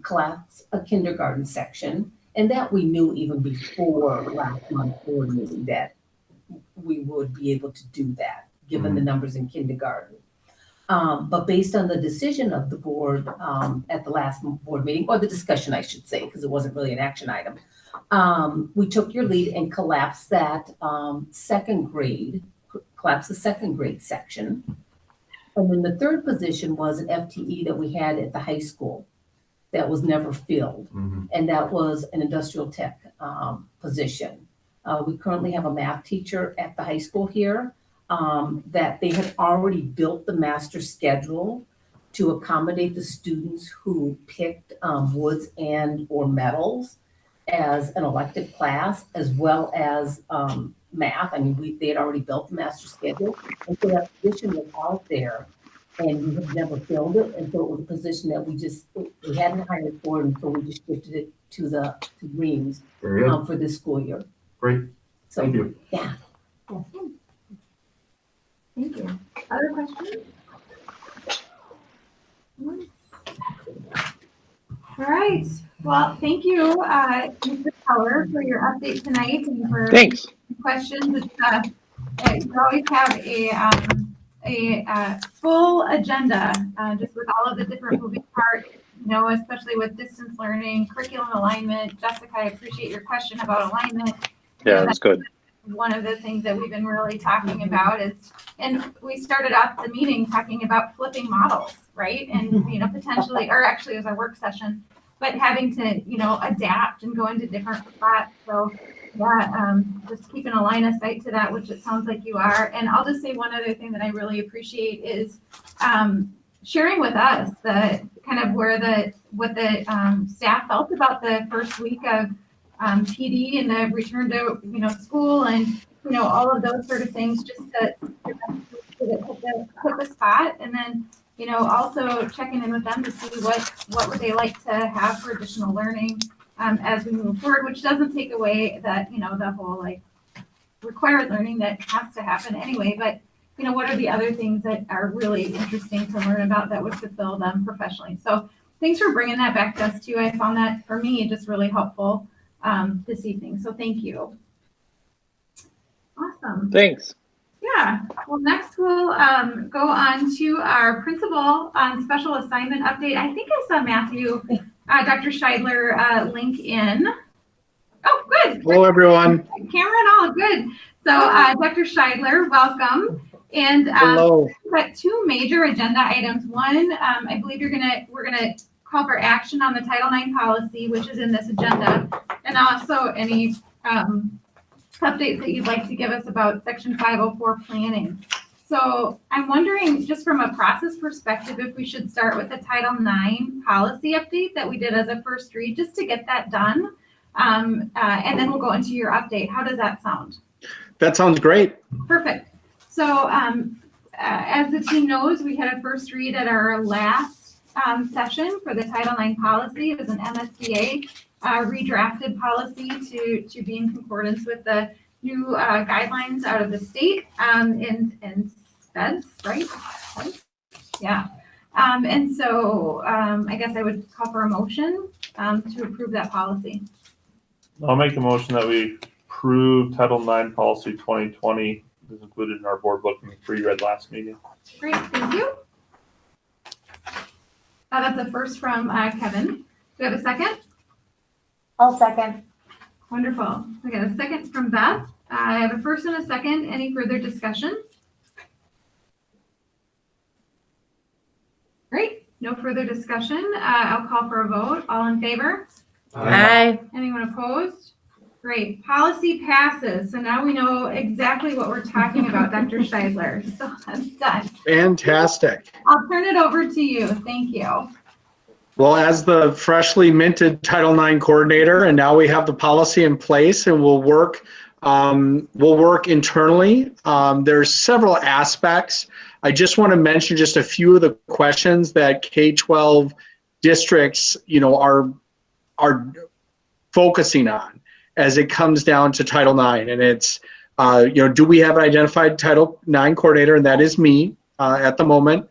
collapse a kindergarten section, and that we knew even before last month's board meeting that we would be able to do that, given the numbers in kindergarten. But based on the decision of the board at the last board meeting, or the discussion, I should say, because it wasn't really an action item, we took your lead and collapsed that second grade section. And then the third position was an FTE that we had at the high school that was never filled, and that was an industrial tech position. We currently have a math teacher at the high school here that they had already built the master schedule to accommodate the students who picked woods and or metals as an elective class, as well as math. I mean, they had already built the master schedule, and so that position was out there and we have never filled it, and so it was a position that we hadn't hired for, and so we just shifted it to Reems Very good. for this school year. Great. So, Thank you. yeah. Thank you. Other questions? All right. Well, thank you, Mr. Keller, for your update tonight and for Thanks. questions. You always have a full agenda, just with all of the different moving parts, especially with distance learning, curriculum alignment. Jessica, I appreciate your question about alignment. Yeah, that's good. One of the things that we've been really talking about is, and we started off the meeting talking about flipping models, right? And, potentially, or actually it was our work session, but having to, adapt and go into different spots. So yeah, just keeping a line of sight to that, which it sounds like you are. And I'll just say one other thing that I really appreciate is sharing with us the kind of what the staff felt about the first week of PD and the return to school and all of those sort of things, just to hit the spot, and then also checking in with them to see what would they like to have for additional learning as we move forward, which doesn't take away that the whole required learning that has to happen anyway, but what are the other things that are really interesting to learn about that would fulfill them professionally. So thanks for bringing that back to us too. I found that for me just really helpful this evening. So thank you. Awesome. Thanks. Yeah. Well, next we'll go on to our principal on special assignment update. I think I saw Matthew, Dr. Scheidler link in. Oh, good. Hello, everyone. Cameron, all good. So Dr. Scheidler, welcome. And Hello. we've got two major agenda items. One, I believe we're gonna call for action on the Title IX policy, which is in this agenda, and also any updates that you'd like to give us about Section 504 planning. So I'm wondering, just from a process perspective, if we should start with the Title IX policy update that we did as a first read, just to get that done, and then we'll go into your update. How does that sound? That sounds great. Perfect. So as the team knows, we had a first read at our last session for the Title IX policy. It was an MSBA redrafted policy to be in concordance with the new guidelines out of the state and SPEDS, right? Yeah. And so I guess I would call for a motion to approve that policy. I'll make a motion that we approve Title IX Policy 2020 is included in our board book and pre-read last meeting. Great, thank you. That's a first from Kevin. Do we have a second? I'll second. Wonderful. We got a second from Beth. I have a first and a second. Any further discussion? Great. No further discussion. I'll call for a vote. All in favor? Aye. Anyone opposed? Great. Policy passes. So now we know exactly what we're talking about, Dr. Scheidler. So that's done. Fantastic. I'll turn it over to you. Thank you. Well, as the freshly minted Title IX coordinator, and now we have the policy in place, and we'll work internally. There's several aspects. I just want to mention just a few of the questions that K-12 districts, are focusing on as it comes down to Title IX. And it's, do we have an identified Title IX coordinator? And that is me at the moment.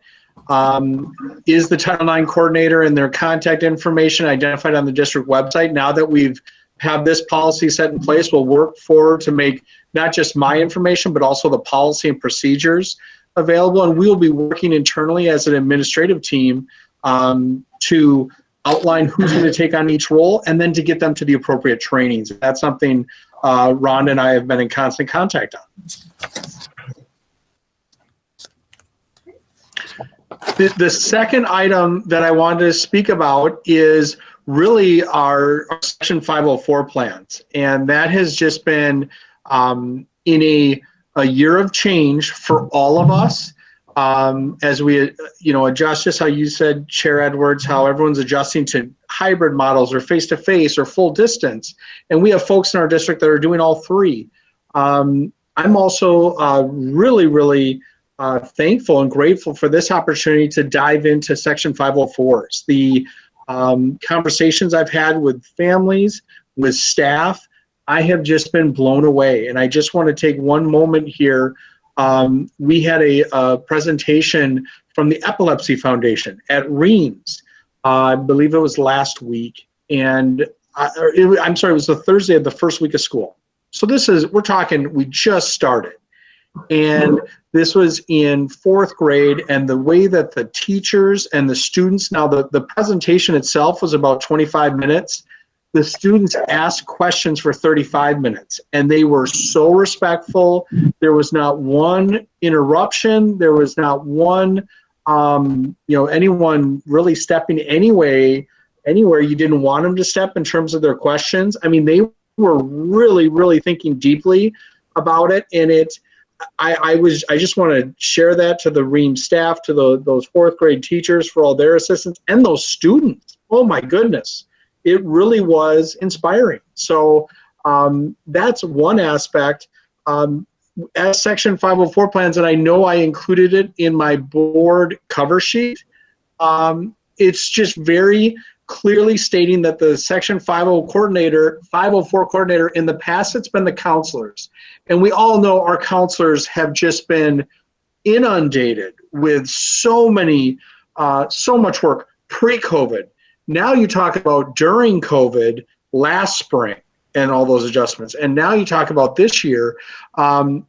Is the Title IX coordinator and their contact information identified on the district website? Now that we've have this policy set in place, we'll work forward to make not just my information, but also the policy and procedures available. And we'll be working internally as an administrative team to outline who's going to take on each role and then to get them to the appropriate trainings. That's something Rhonda and I have been in constant contact on. The second item that I wanted to speak about is really our Section 504 plans. And that has just been in a year of change for all of us. As we, adjust, just how you said, Chair Edwards, how everyone's adjusting to hybrid models or face-to-face or full distance. And we have folks in our district that are doing all three. I'm also really thankful and grateful for this opportunity to dive into Section 504s. The conversations I've had with families, with staff, I have just been blown away. And I just want to take one moment here. We had a presentation from the Epilepsy Foundation at Reems. I believe it was last week. And I'm sorry, it was the Thursday of the first week of school. So we're talking, we just started. And this was in 4th grade, and the way that the teachers and the students, now the presentation itself was about 25 minutes. The students asked questions for 35 minutes, and they were so respectful. There was not one interruption. There was not one, anyone really stepping anywhere you didn't want them to step in terms of their questions. I mean, they were really, really thinking deeply about it, and I just want to share that to the Reems staff, to those 4th grade teachers for all their assistance, and those students. Oh my goodness, it really was inspiring. So that's one aspect. As Section 504 plans, and I know I included it in my board cover sheet, it's just very clearly stating that the Section 504 coordinator, in the past, it's been the counselors. And we all know our counselors have just been inundated with so much work pre-COVID. Now you talk about during COVID, last spring, and all those adjustments. And now you talk about this year, I'm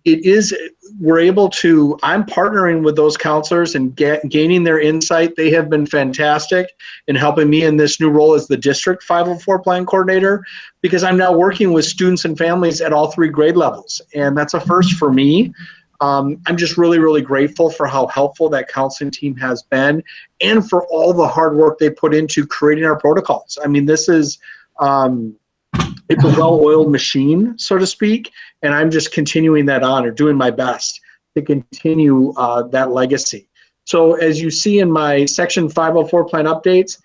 partnering with those counselors and gaining their insight. They have been fantastic in helping me in this new role as the District 504 Plan Coordinator, because I'm now working with students and families at all 3 grade levels. And that's a first for me. I'm just really, really grateful for how helpful that counseling team has been, and for all the hard work they put into creating our protocols. I mean, this is, it's a well-oiled machine, so to speak, and I'm just continuing that on, or doing my best to continue that legacy. So as you see in my Section 504 plan updates,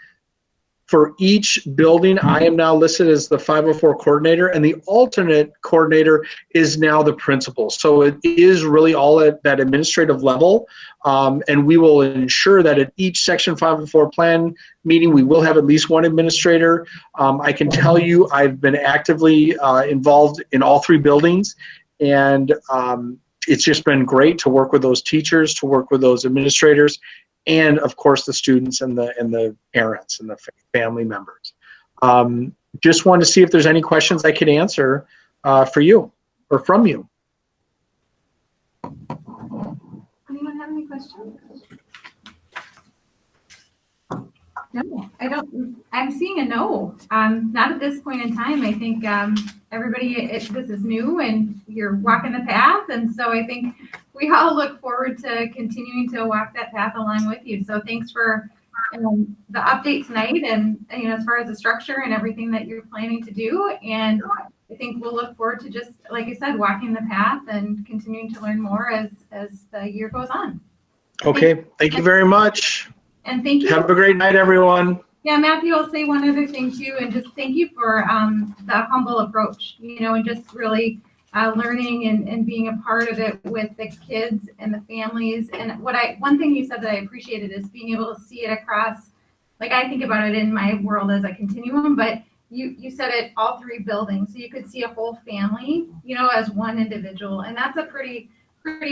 for each building, I am now listed as the 504 coordinator, and the alternate coordinator is now the principal. So it is really all at that administrative level, and we will ensure that at each Section 504 plan meeting, we will have at least one administrator. I can tell you I've been actively involved in all 3 buildings, and it's just been great to work with those teachers, to work with those administrators, and of course the students and the parents and the family members. Just wanted to see if there's any questions I could answer for you or from you. Anyone have any questions? No, I don't. I'm seeing a no. Not at this point in time. I think everybody, this is new and you're walking the path. And so I think we all look forward to continuing to walk that path along with you. So thanks for the update tonight, and as far as the structure and everything that you're planning to do. And I think we'll look forward to, just like I said, walking the path and continuing to learn more as the year goes on. Okay, thank you very much. And thank you. Have a great night, everyone. Yeah, Matthew, I'll say one other thing too, and just thank you for the humble approach, and just really learning and being a part of it with the kids and the families. And one thing you said that I appreciated is being able to see it across, like I think about it in my world as a continuum, but you said it all 3 buildings, so you could see a whole family, as one individual, and that's a pretty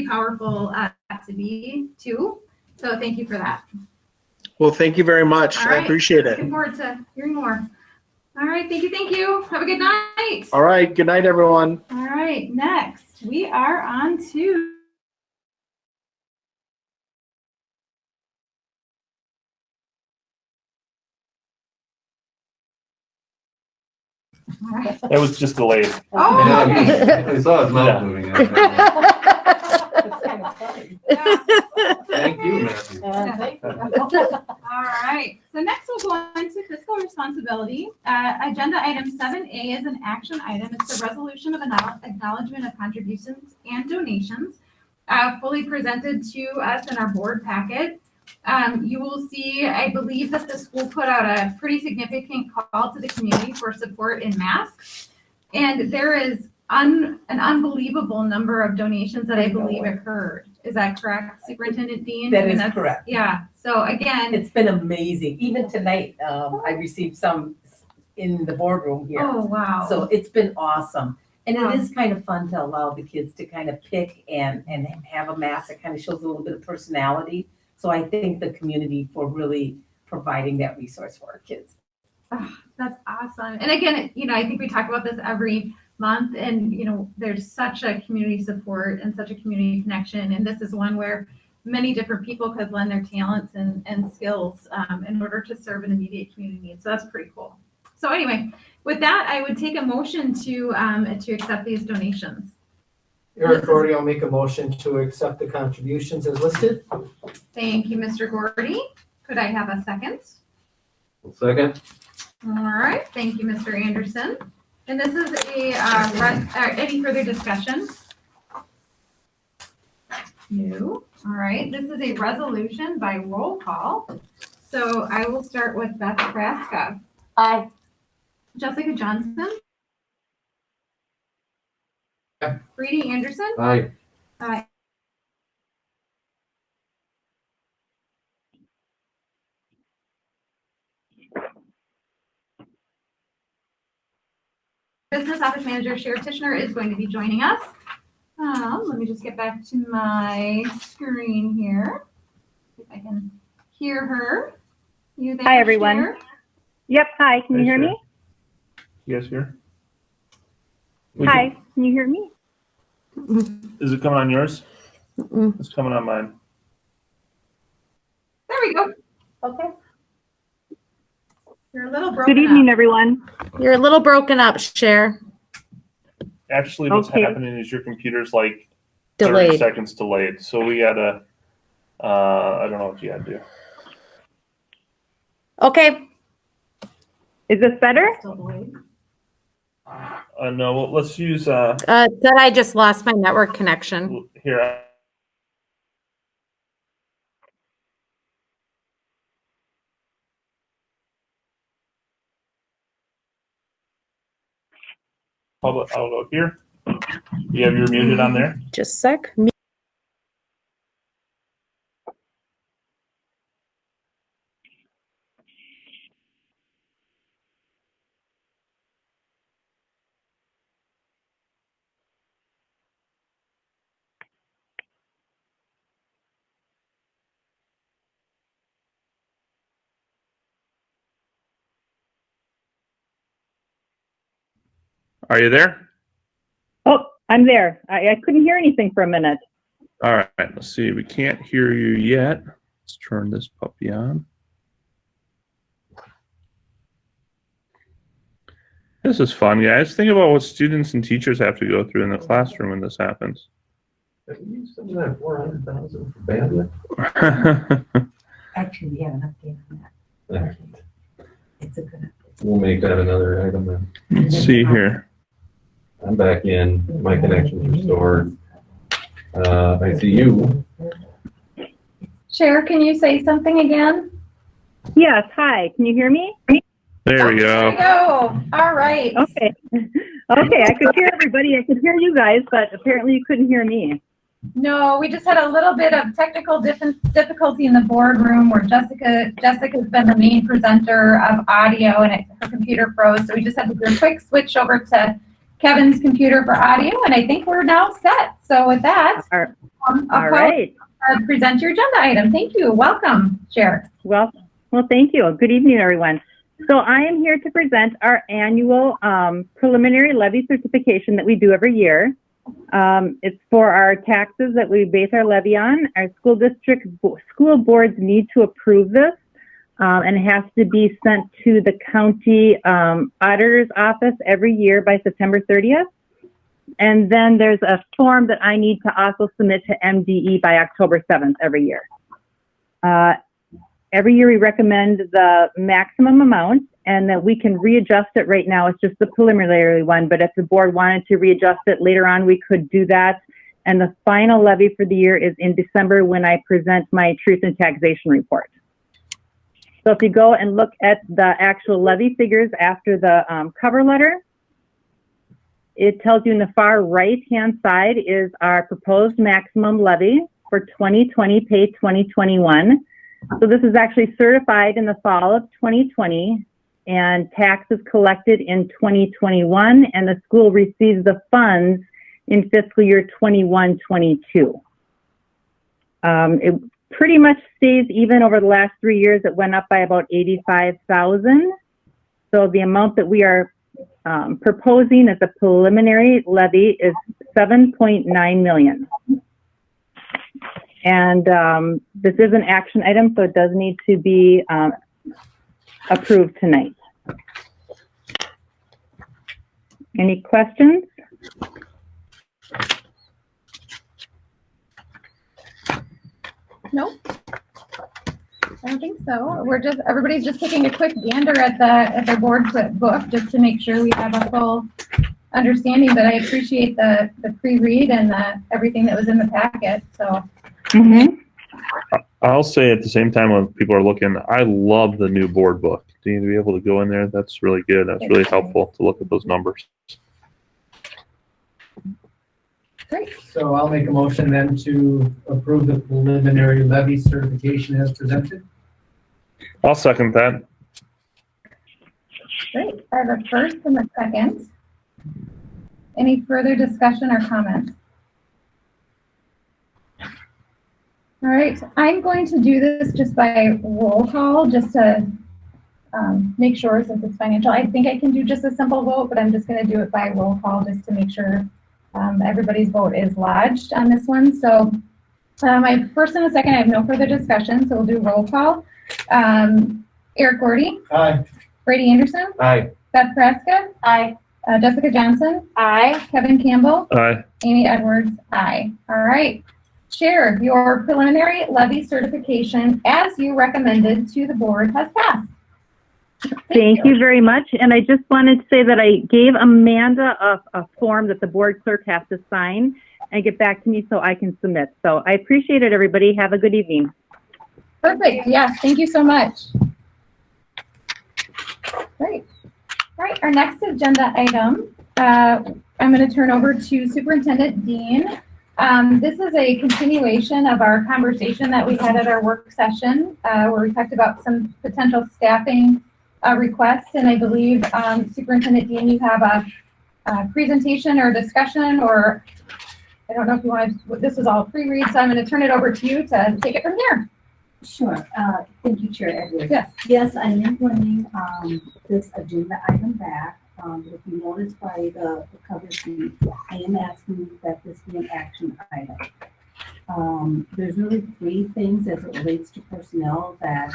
powerful to be too. So thank you for that. Well, thank you very much. All right. I appreciate it. Looking forward to hearing more. All right. Thank you. Have a good night. All right. Good night, everyone. All right. Next, we are on to all right. It was just delayed. Oh, okay. I saw his mouth Yeah. moving. It's kind of funny. Thank you, Matthew. Thank you. All right. So next we'll go on to fiscal responsibility. Agenda item 7A is an action item. It's a resolution of acknowledgement of contributions and donations, fully presented to us in our board packet. You will see, I believe that the school put out a pretty significant call to the community for support in masks. And there is an unbelievable number of donations that I believe occurred. Is that correct, Superintendent Dean? That I mean, is that's- correct. Yeah, so again, It's been amazing. Even tonight, I received some in the boardroom here. oh, wow. So it's been awesome. And Wow. it is kind of fun to allow the kids to kind of pick and have a mass that kind of shows a little bit of personality. So I thank the community for really providing that resource for our kids. That's awesome. And again, you know, I think we talk about this every month and, you know, there's such a community support and such a community connection. And this is one where many different people could lend their talents and skills in order to serve an immediate community need. So that's pretty cool. So anyway, with that, I would take a motion to accept these donations. Eric Gordy, I'll make a motion to accept the contributions as listed. Thank you, Mr. Gordy. Could I have a second? Second? All right, thank you, Mr. Anderson. And this is any further discussion? No. All right, this is a resolution by roll call. So I will start with Beth Kraska. Aye. Jessica Johnson. Aye. Reedy Anderson. Aye. Aye. Business Office Manager Sheriff Tishner is going to be joining us. Let me just get back to my screen here. See if I can hear her. You there, Hi, everyone. Sheriff? Yep, hi, can you hear me? You guys hear? Hi, can you hear me? Is it coming on yours? It's coming on mine. There we go. Okay. You're a little broken Good evening, up. everyone. You're a little broken up, Cher. Actually, what's Okay. happening is your computer's like 30 Delayed. seconds delayed. So we gotta, I don't know what you gotta do. Okay. Is this better? Still delayed. No, well, let's use, Said I just lost my network connection. here. Public, I'll go here. You have your muted on there? Just a sec. Are you there? Oh, I'm there. I couldn't hear anything for a minute. All right, let's see. We can't hear you yet. Let's turn this puppy on. This is fun, guys. Think about what students and teachers have to go through in the classroom when this happens. Have you used some of that 400,000 for bandwidth? Actually, we have an update on that. It's a good update. We'll make that another item then. Let's see here. I'm back in, my connection's restored. I see you. Cher, can you say something again? Yes, hi. Can you hear me? There we There we go. go. All right. Okay. Okay, I could hear everybody. I could hear you guys, but apparently you couldn't hear me. No, we just had a little bit of technical difficulty in the boardroom where Jessica's been the main presenter of audio and her computer froze. So we just had to do a quick switch over to Kevin's computer for audio, and I think we're now set. So with that, All I'll right. present your agenda item. Thank you. Welcome, Chair. Well, thank you. Good evening, everyone. So I am here to present our annual preliminary levy certification that we do every year. It's for our taxes that we base our levy on. Our school boards need to approve this, and it has to be sent to the county auditor's office every year by September 30th. And then there's a form that I need to also submit to MDE by October 7th every year. Every year we recommend the maximum amount, and that we can readjust it. Right now it's just the preliminary one, but if the board wanted to readjust it later on, we could do that. And the final levy for the year is in December when I present my truth and taxation report. So if you go and look at the actual levy figures after the cover letter, it tells you in the far right-hand side is our proposed maximum levy for 2020, pay 2021. So this is actually certified in the fall of 2020, and taxes collected in 2021, and the school receives the funds in fiscal year 21-22. It pretty much stays even over the last 3 years. It went up by about 85,000. So the amount that we are proposing as a preliminary levy is 7.9 million. And this is an action item, so it does need to be approved tonight. Any questions? Nope. I don't think so. Everybody's just taking a quick gander at the board book just to make sure we have a full understanding, but I appreciate the pre-read and everything that was in the packet, so. I'll say at the same time when people are looking, I love the new board book. To be able to go in there, that's really good. That's really helpful to look at those numbers. Great. So I'll make a motion then to approve the preliminary levy certification as presented. I'll second that. Great. I have a first and a second. Any further discussion or comments? All right, I'm going to do this just by roll call, just to make sure, since it's financial. I think I can do just a simple vote, but I'm just going to do it by roll call just to make sure everybody's vote is lodged on this one. So my first and a second, I have no further discussion, so we'll do roll call. Eric Gordy. Aye. Brady Anderson. Aye. Beth Praska. Aye. Jessica Johnson. Aye. Kevin Campbell. Aye. Amy Edwards. Aye. All right. Chair, your preliminary levy certification, as you recommended to the board, has passed. Thank you very much. And I just wanted to say that I gave Amanda a form that the board clerk has to sign and get back to me so I can submit. So I appreciate it, everybody. Have a good evening. Perfect. Yes. Thank you so much. Great. All right. Our next agenda item, I'm going to turn over to Superintendent Dean. This is a continuation of our conversation that we had at our work session where we talked about some potential staffing requests, and I believe Superintendent Dean, you have a presentation or discussion, or I don't know if you want to, this is all pre-read, so I'm going to turn it over to you to take it from here. Sure. Thank you, Chair Edwards. Yes. Yes, I am bringing this agenda item back. If you notice by the cover sheet, I am asking that this be an action item. There's really three things as it relates to personnel that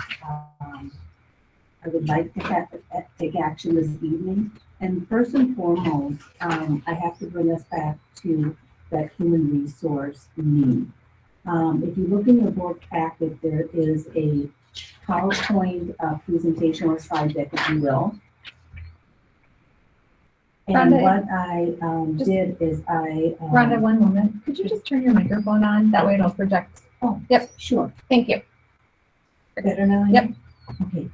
I would like to take action this evening. And first and foremost, I have to bring us back to that human resource need. If you look in your board packet, there is a PowerPoint presentation or slide deck, if you will. And what I did is I... Rhonda, one moment. Could you just turn your microphone on? That way it'll project. Oh, yep. Sure. Thank you. Better now? Yep. Okay.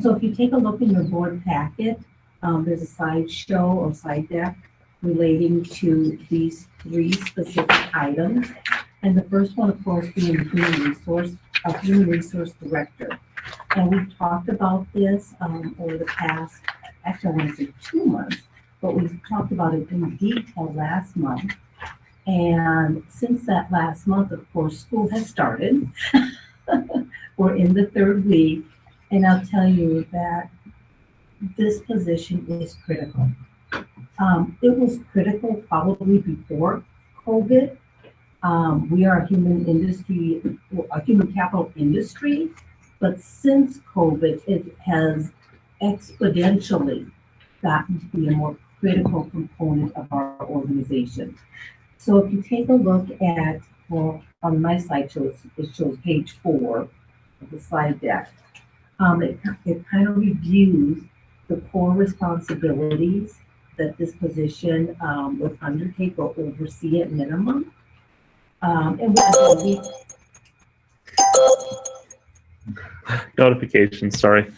So if you take a look in your board packet, there's a slideshow or slide deck relating to these three specific items. And the first one, of course, being human resource director. And we've talked about this over the past, actually I want to say 2 months, but we talked about it in detail last month. And since that last month, of course, school has started. We're in the 3rd week, and I'll tell you that this position is critical. It was critical probably before COVID. We are a human capital industry, but since COVID, it has exponentially gotten to be a more critical component of our organization. So if you take a look at, well, on my slide it shows page 4 of the slide deck. It kind of reviews the core responsibilities that this position would undertake or oversee at minimum. Notifications, sorry.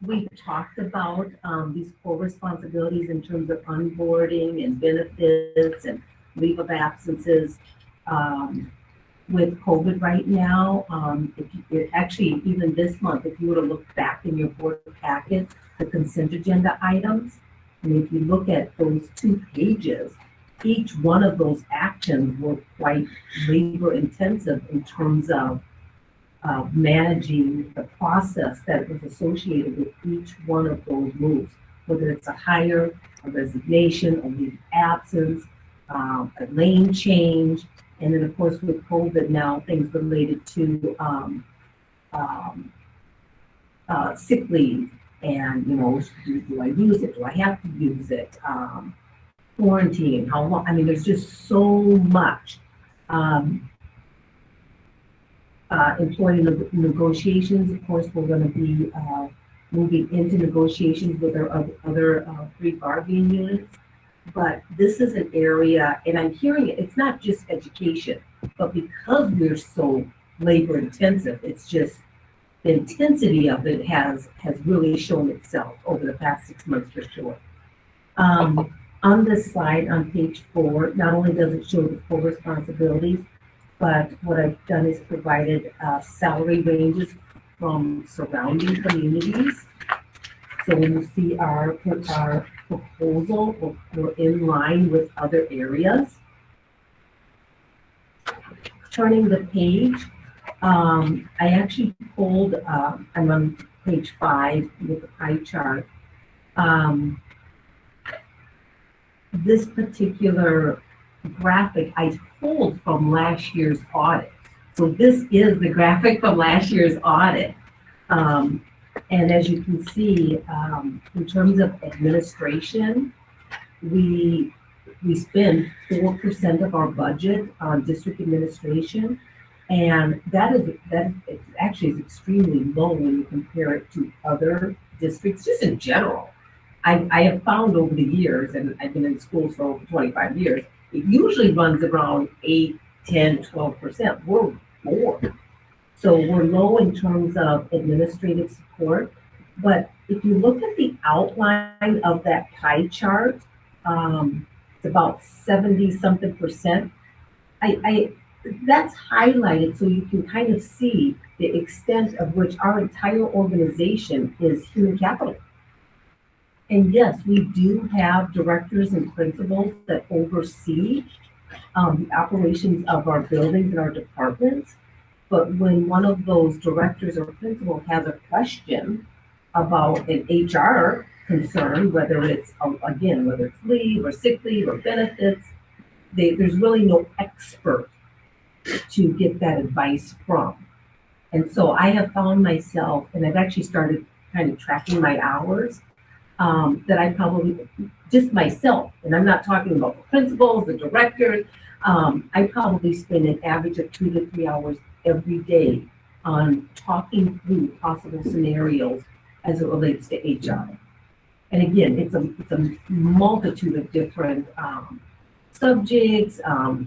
we've talked about these core responsibilities in terms of onboarding and benefits and leave of absences. With COVID right now, actually, even this month, if you were to look back in your board packet, the consent agenda items, and if you look at those 2 pages, each one of those actions were quite labor intensive in terms of managing the process that was associated with each one of those moves, whether it's a hire, a resignation, a leave of absence, a lane change, and then of course with COVID now, things related to sick leave, and do I use it? Do I have to use it? Quarantine, how long? I mean, there's just so much. Employee negotiations, of course, we're going to be moving into negotiations with our other 3 bargaining units. But this is an area, and I'm hearing it's not just education, but because we're so labor intensive, it's just the intensity of it has really shown itself over the past 6 months for sure. On this slide on page 4, not only does it show the full responsibilities, but what I've done is provided salary ranges from surrounding communities. So when you see our proposal, we're in line with other areas. Turning the page, I actually pulled, I'm on page 5 with the pie chart. This particular graphic I pulled from last year's audit. So this is the graphic from last year's audit. And as you can see, in terms of administration, we spend 4% of our budget on district administration, and that actually is extremely low when you compare it to other districts, just in general. I have found over the years, and I've been in schools for over 25 years, it usually runs around 8, 10, 12%. We're 4%. So we're low in terms of administrative support. But if you look at the outline of that pie chart, it's about 70-something%. That's highlighted so you can kind of see the extent of which our entire organization is human capital. And yes, we do have directors and principals that oversee the operations of our buildings and our departments. But when one of those directors or principals has a question about an HR concern, whether it's, again, whether it's leave or sick leave or benefits, there's really no expert to get that advice from. And so I have found myself, and I've actually started kind of tracking my hours, that I probably, just myself, and I'm not talking about the principals, the directors, I probably spend an average of 2 to 3 hours every day on talking through possible scenarios as it relates to HR. And again, it's a multitude of different subjects,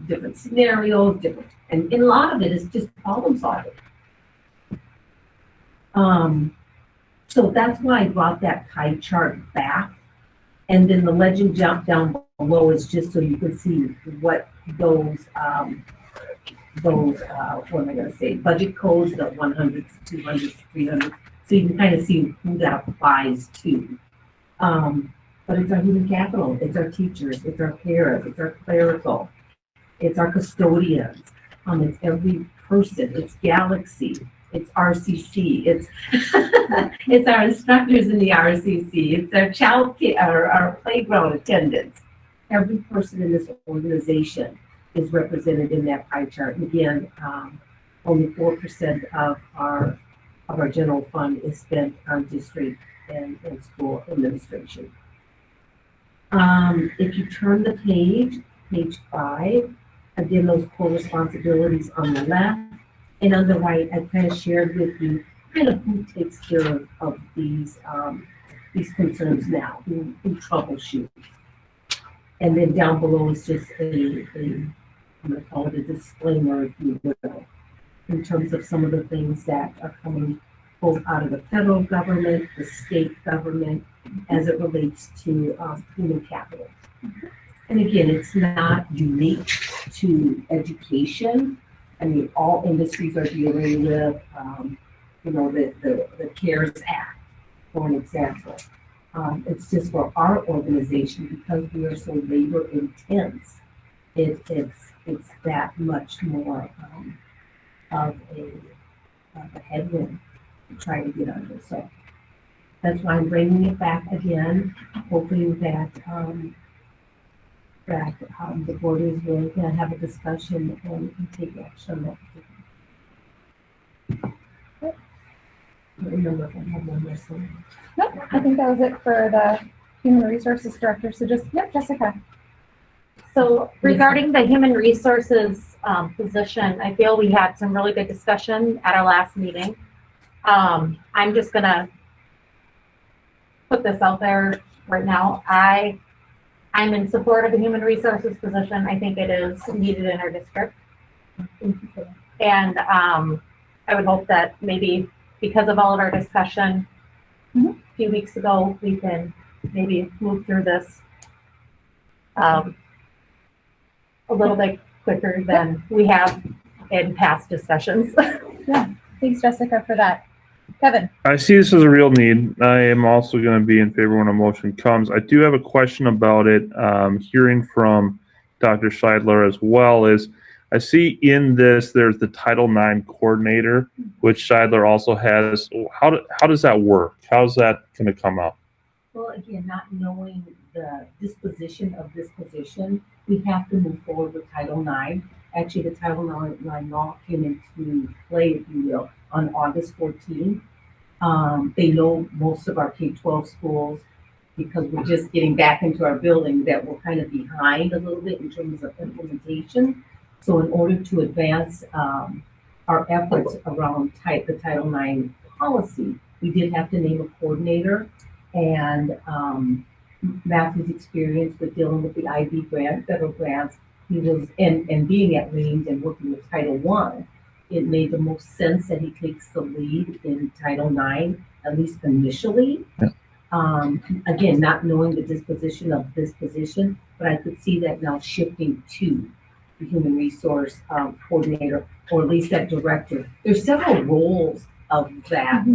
different scenarios, and a lot of it is just problem solving. So that's why I brought that pie chart back. And then the legend jump down below is just so you can see what those what am I going to say, budget codes, the 100s, 200s, 300s, so you can kind of see who that applies to. But it's our human capital, it's our teachers, it's our paras, it's our clerical, it's our custodians, it's every person, it's Galaxy, it's RCC, it's it's our instructors in the RCC, it's our child care, our playground attendants. Every person in this organization is represented in that pie chart. And again, only 4% of our general fund is spent on district and school administration. If you turn the page 5, again, those core responsibilities on the left, and on the right, I've kind of shared with you kind of who takes care of these concerns now, who troubleshoots. And then down below is just I'm going to call it a disclaimer, if you will, in terms of some of the things that are coming both out of the federal government, the state government, as it relates to human capital. And again, it's not unique to education. I mean, all industries are dealing with, the CARES Act, for an example. It's just for our organization, because we are so labor intense, it's that much more of a headwind to try to get under. So that's why I'm bringing it back again, hoping that the board is willing to have a discussion and take action. I don't remember if I had one more thing. Nope, I think that was it for the Human Resources Director. So just, yep, Jessica. So regarding the human resources position, I feel we had some really good discussion at our last meeting. I'm just gonna put this out there right now. I'm in support of the human resources position. I think it is needed in our district. And I would hope that maybe because of all of our discussion a few weeks ago, we can maybe move through this a little bit quicker than we have in past discussions. Yeah, thanks, Jessica, for that. Kevin. I see this as a real need. I am also going to be in favor when a motion comes. I do have a question about it. Hearing from Dr. Scheidler as well is, I see in this, there's the Title IX coordinator, which Scheidler also has. How does that work? How's that going to come out? Well, again, not knowing the disposition of this position, we have to move forward with Title IX. Actually, the Title IX law came into play, if you will, on August 14th. They know most of our K-12 schools, because we're just getting back into our building, that we're kind of behind a little bit in terms of implementation. So in order to advance our efforts around the Title IX policy, we did have to name a coordinator. And Matthew's experience with dealing with the IB grant, federal grants, he was, and being at Reems and working with Title I, it made the most sense that he takes the lead in Title IX, at least initially. Yeah. Again, not knowing the disposition of this position, but I could see that now shifting to the human resource coordinator, or at least that director. There's several roles of that,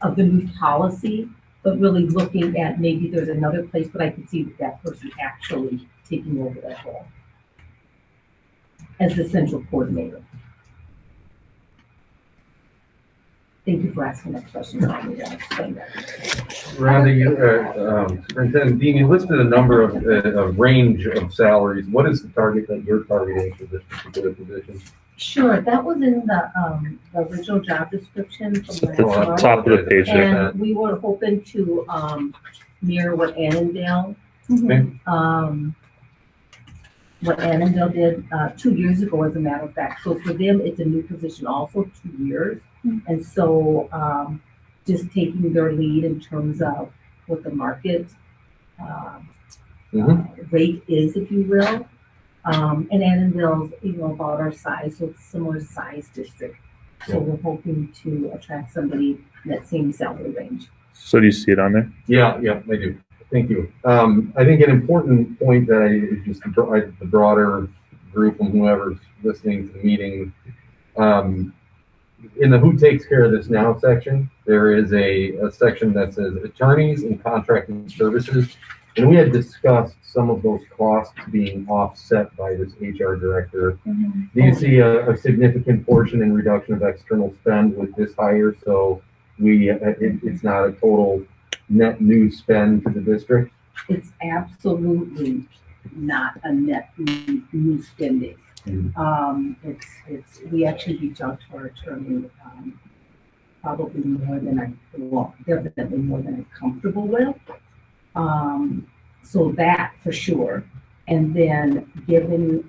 of the new policy, but really looking at maybe there's another place, but I could see that person actually taking over that role as the central coordinator. Thank you for asking that question. Rhonda, Superintendent Dean, you listed a number of a range of salaries. What is the target that you're targeting for this particular position? Sure, that was in the original job description from At the top of the page. And we were hoping to mirror what Annandale did 2 years ago, as a matter of fact. So for them, it's a new position, also 2 years. And so just taking their lead in terms of what the market rate is, if you will. And Annandale's, about our size, so it's a similar size district. So we're hoping to attract somebody in that same salary range. So do you see it on there? Yeah, I do. Thank you. I think an important point that is just the broader group and whoever's listening to the meeting, in the who takes care of this now section, there is a section that says attorneys and contracting services. And we had discussed some of those costs being offset by this HR director. Do you see a significant portion in reduction of external spend with this hire? So it's not a total net new spend to the district? It's absolutely not a net new spending. We actually reach out to our attorney probably more than definitely more than I'm comfortable with. So that for sure. And then given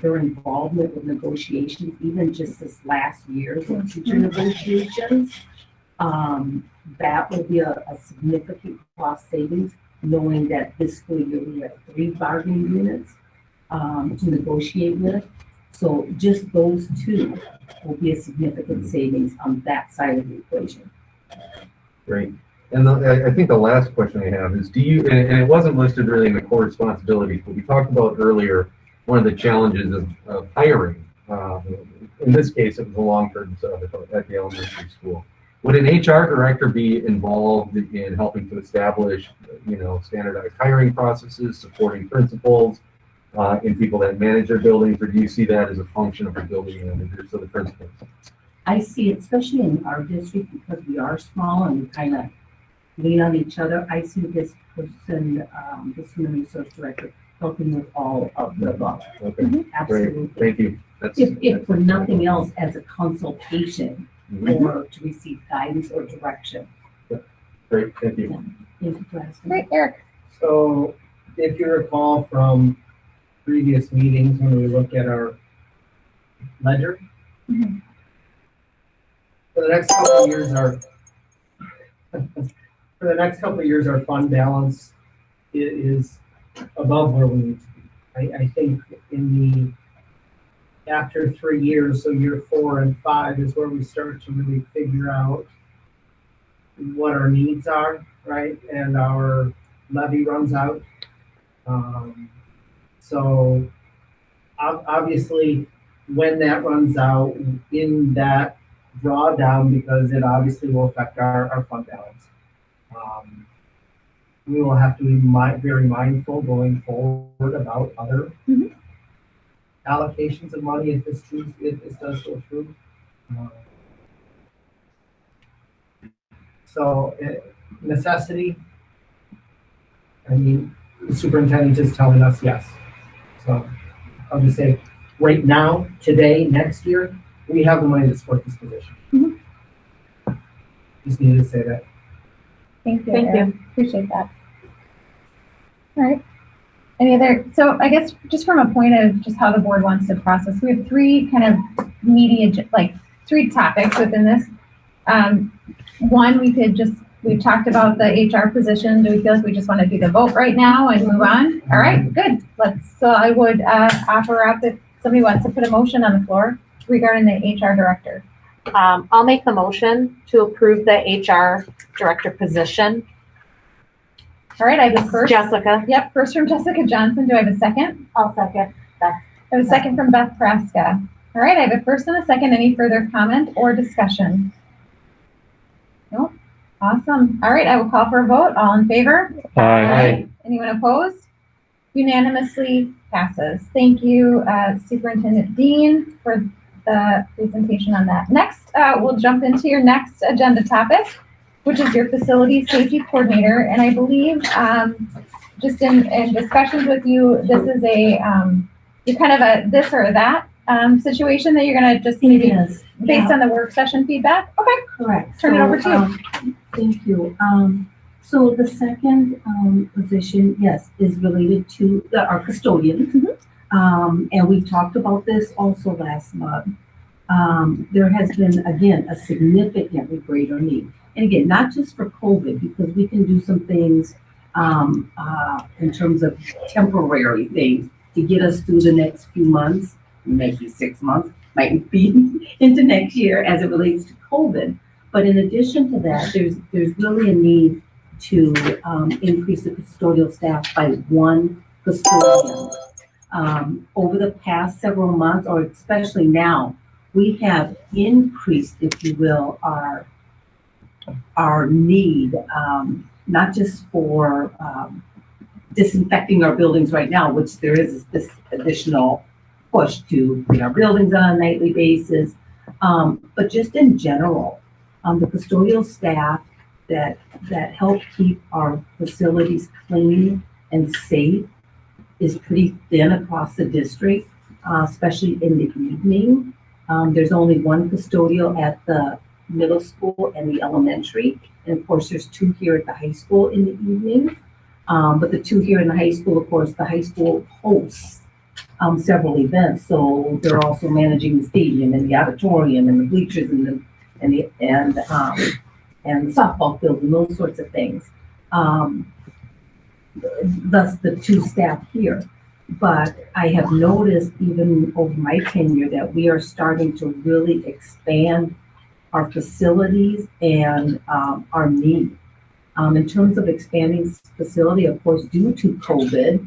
their involvement with negotiations, even just this last year with teacher negotiations, that will be a significant cost savings, knowing that this school year we have 3 bargaining units to negotiate with. So just those two will be a significant savings on that side of the equation. Great. And I think the last question I have is, do you, and it wasn't listed really in the core responsibilities, but we talked about earlier, one of the challenges of hiring. In this case, it was a long-term sub at the elementary school. Would an HR director be involved in helping to establish, standardized hiring processes, supporting principals, in people that manage their buildings, or do you see that as a function of the building managers or the principals? I see it, especially in our district, because we are small and we kind of lean on each other. I see this person, this human resource director, helping with all of the above. Okay, Absolutely. great. Thank you. If for nothing else, as a consultation Mhm. or to receive guidance or direction. Great, thank you. Thank you for asking. Great, Eric. So if you recall from previous meetings, when we look at our ledger, Mhm. for the next couple of years, our fund balance is above where we need to be. I think after 3 years, so year 4 and 5 is where we start to really figure out what our needs are, right? And our levy runs out. So obviously, when that runs out, in that drawdown, because it obviously will affect our fund balance. We will have to be very mindful going forward about other allocations of money if this does go through. So necessity, I mean, the superintendent is telling us yes. So I'll just say, right now, today, next year, we have the money to support this position. Just needed to say that. Thank you. Thank Eric. Appreciate that. All right. Any other, so I guess just from a point of just how the board wants to process, we have 3 kind of meaty, 3 topics within this. One, we've talked about the HR position. Do we feel like we just want to do the vote right now and move on? All right, good. So I would offer up if somebody wants to put a motion on the floor regarding the HR director. I'll make the motion to approve the HR director position. All right, I have a first. Jessica. Yep, first from Jessica Johnson. Do I have a second? I'll second. I have a second from Beth Praska. All right, I have a first and a second. Any further comment or discussion? Nope. Awesome. All right, I will call for a vote. All in favor? Aye. Anyone opposed? Unanimously passes. Thank you, Superintendent Dean, for the presentation on that. Next, we'll jump into your next agenda topic, which is your facility safety coordinator. And I believe, just in discussions with you, this is you're kind of a this or that situation that you're going to just maybe based on the work session feedback. Okay. Correct. Turn it over to you. Thank you. So the second position, yes, is related to our custodians. And we talked about this also last month. There has been, again, a significantly greater need. And again, not just for COVID, because we can do some things in terms of temporary things to get us through the next few months, maybe 6 months, might be into next year as it relates to COVID. But in addition to that, there's really a need to increase the custodial staff by 1 custodian. Over the past several months, or especially now, we have increased, if you will, our need, not just for disinfecting our buildings right now, which there is this additional push to clean our buildings on a nightly basis, but just in general, the custodial staff that help keep our facilities clean and safe is pretty thin across the district, especially in the evening. There's only 1 custodial at the middle school and the elementary. And of course, there's 2 here at the high school in the evening. But the 2 here in the high school, of course, the high school hosts several events. So they're also managing the stadium and the auditorium and the bleachers and the softball field and those sorts of things. Thus the 2 staff here. But I have noticed even over my tenure that we are starting to really expand our facilities and our need. In terms of expanding facility, of course, due to COVID,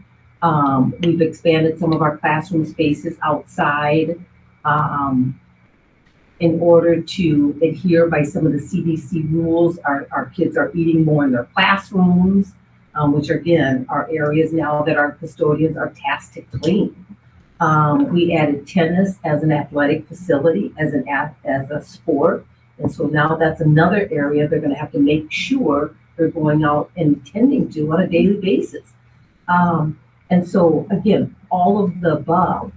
we've expanded some of our classroom spaces outside in order to adhere by some of the CDC rules. Our kids are eating more in their classrooms, which again, are areas now that our custodians are tasked to clean. We added tennis as an athletic facility, as a sport. And so now that's another area they're gonna have to make sure they're going out and tending to on a daily basis. And so again, all of the above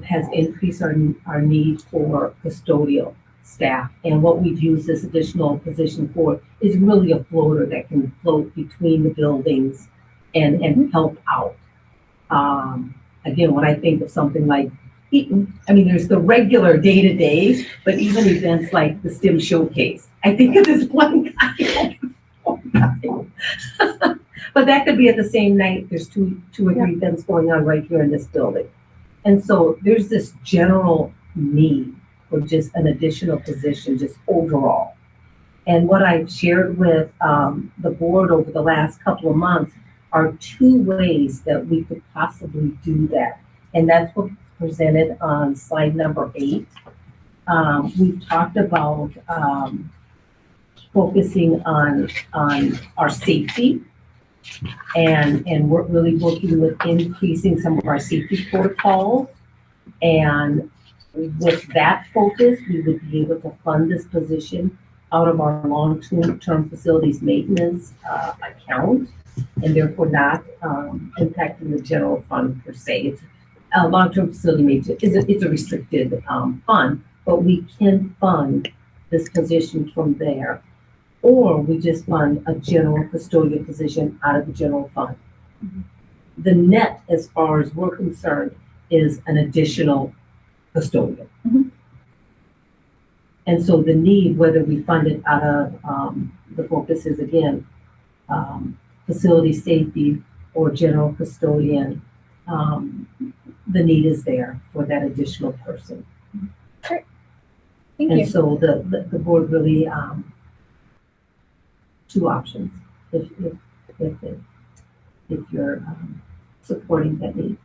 has increased our need for custodial staff. And what we've used this additional position for is really a floater that can float between the buildings and help out. Again, when I think of something like I mean, there's the regular day-to-day, but even events like the STEM showcase. I think of this one guy. But that could be at the same night. There's two or three events going on right here in this building. And so there's this general need for just an additional position, just overall. And what I've shared with the board over the last couple of months are 2 ways that we could possibly do that. And that's what presented on slide number 8. We've talked about focusing on our safety and we're really working with increasing some of our safety protocols. And with that focus, we would be able to fund this position out of our long-term facilities maintenance account, and therefore not impacting the general fund per se. It's long-term facility maintenance it's a restricted fund, but we can fund this position from there, or we just fund a general custodial position out of the general fund. The net, as far as we're concerned, is an additional custodian. And so the need, whether we fund it out of the focus is again facility safety or general custodian, the need is there for that additional person. Great. Thank And you. so the board really 2 options if you're supporting that need.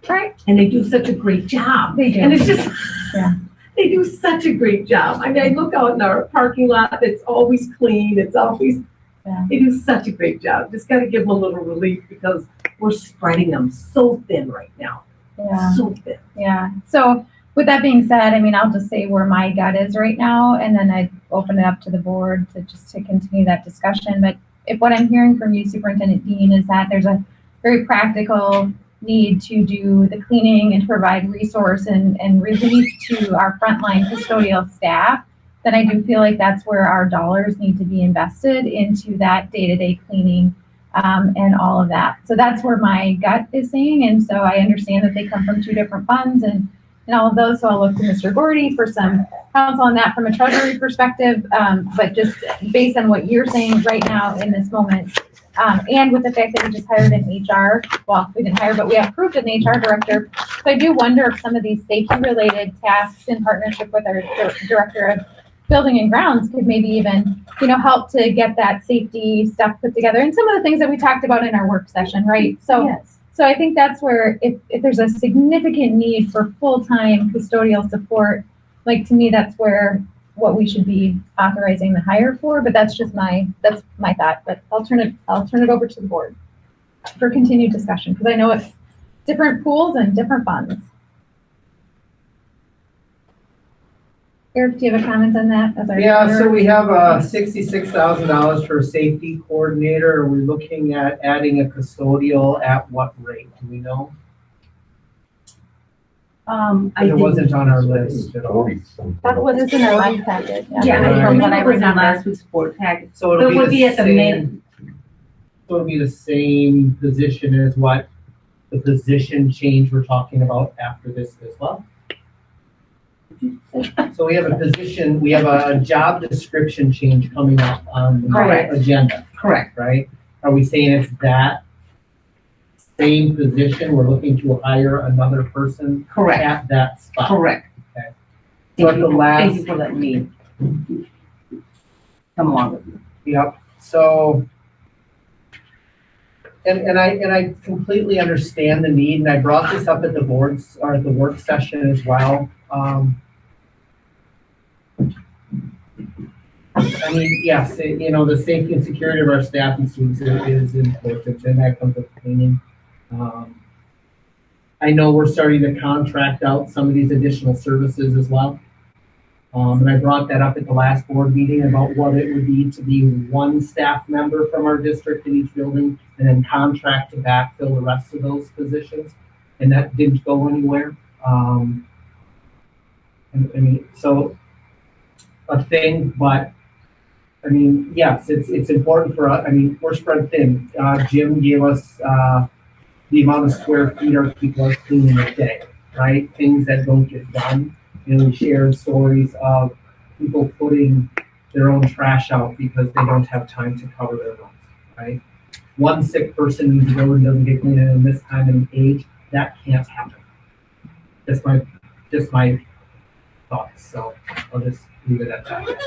Right. And they do such a great job. They do. And it's just, Yeah. they do such a great job. I mean, I look out in our parking lot, it's always clean, it's always, they do such a great job. Just gotta give them a little relief because we're spreading them so thin right now. Yeah. So thin. Yeah. So with that being said, I mean, I'll just say where my gut is right now, and then I open it up to the board to continue that discussion. But if what I'm hearing from you, Superintendent Dean, is that there's a very practical need to do the cleaning and to provide resource and relief to our frontline custodial staff, then I do feel like that's where our dollars need to be invested into that day-to-day cleaning and all of that. So that's where my gut is saying. And so I understand that they come from 2 different funds and all of those. So I'll look to Mr. Gordy for some counsel on that from a treasury perspective. But just based on what you're saying right now in this moment, and with the fact that we just hired an HR, well, we didn't hire, but we approved an HR director. So I do wonder if some of these safety-related tasks in partnership with our director of building and grounds could maybe even, help to get that safety stuff put together. And some of the things that we talked about in our work session, right? So, Yes. So I think that's where if there's a significant need for full-time custodial support, like to me, that's where what we should be authorizing the hire for, but that's my thought. But I'll turn it over to the board for continued discussion because I know it's different pools and different funds. Eric, do you have a comment on that? So we have $66,000 for a safety coordinator. Are we looking at adding a custodial at what rate? Do we know? It wasn't on our list at all. That was in our last packet. Yeah, From what I it was in remember. last week's board packet. So It would be at the same. So it'll be the same position as what the position change we're talking about after this as well. So we have a job description change coming up on the Correct. agenda. Correct. Right? Are we saying it's that same position, we're looking to hire another person Correct, at that spot. correct. Okay. Thank So at the you, thank last, you for letting me come along with you. yep, so, and I completely understand the need, and I brought this up at the boards, or at the work session as well. I mean, yes, you know, the safety and security of our staff and students is important, and that comes with cleaning. I know we're starting to contract out some of these additional services as well. And I brought that up at the last board meeting about what it would be to be one staff member from our district in each building, and then contract to backfill the rest of those positions. And that didn't go anywhere. I mean, so a thing, but I mean, yes, it's important for us. I mean, we're spread thin. Jim gave us the amount of square feet our people are cleaning a day, right? Things that don't get done. You know, we shared stories of people putting their own trash out because they don't have time to cover their runs, right? One sick person in the building doesn't get cleaned in this time and age. That can't happen. Just my thoughts. So I'll just leave it at that.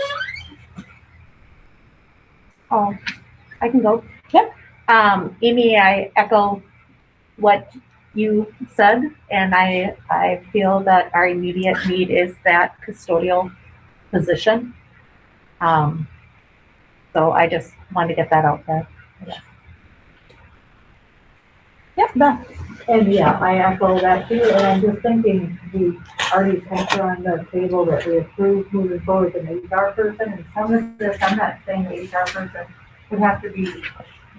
Oh, I can go. Yep. Amy, I echo what you said, and I feel that our immediate need is that custodial position. So I just wanted to get that out there. Yep, Beth. And yeah, I echo that too, and I'm just thinking, we already had on the table that we approved moving forward an HR person, and some of this, I'm not saying the HR person would have to be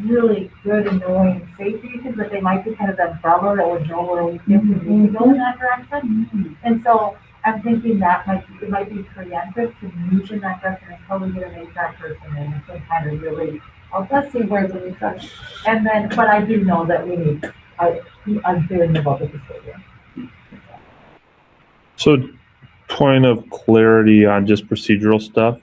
really good in knowing safety issues, but they might be kind of the umbrella that would know where we think we need to go in that direction. And so I'm thinking that it might be preemptive to move in that direction until we get an HR person in and can kind of really help us see where the needs are. And then, but I do know that we need, I'm hearing about the custodian. So, point of clarity on just procedural stuff.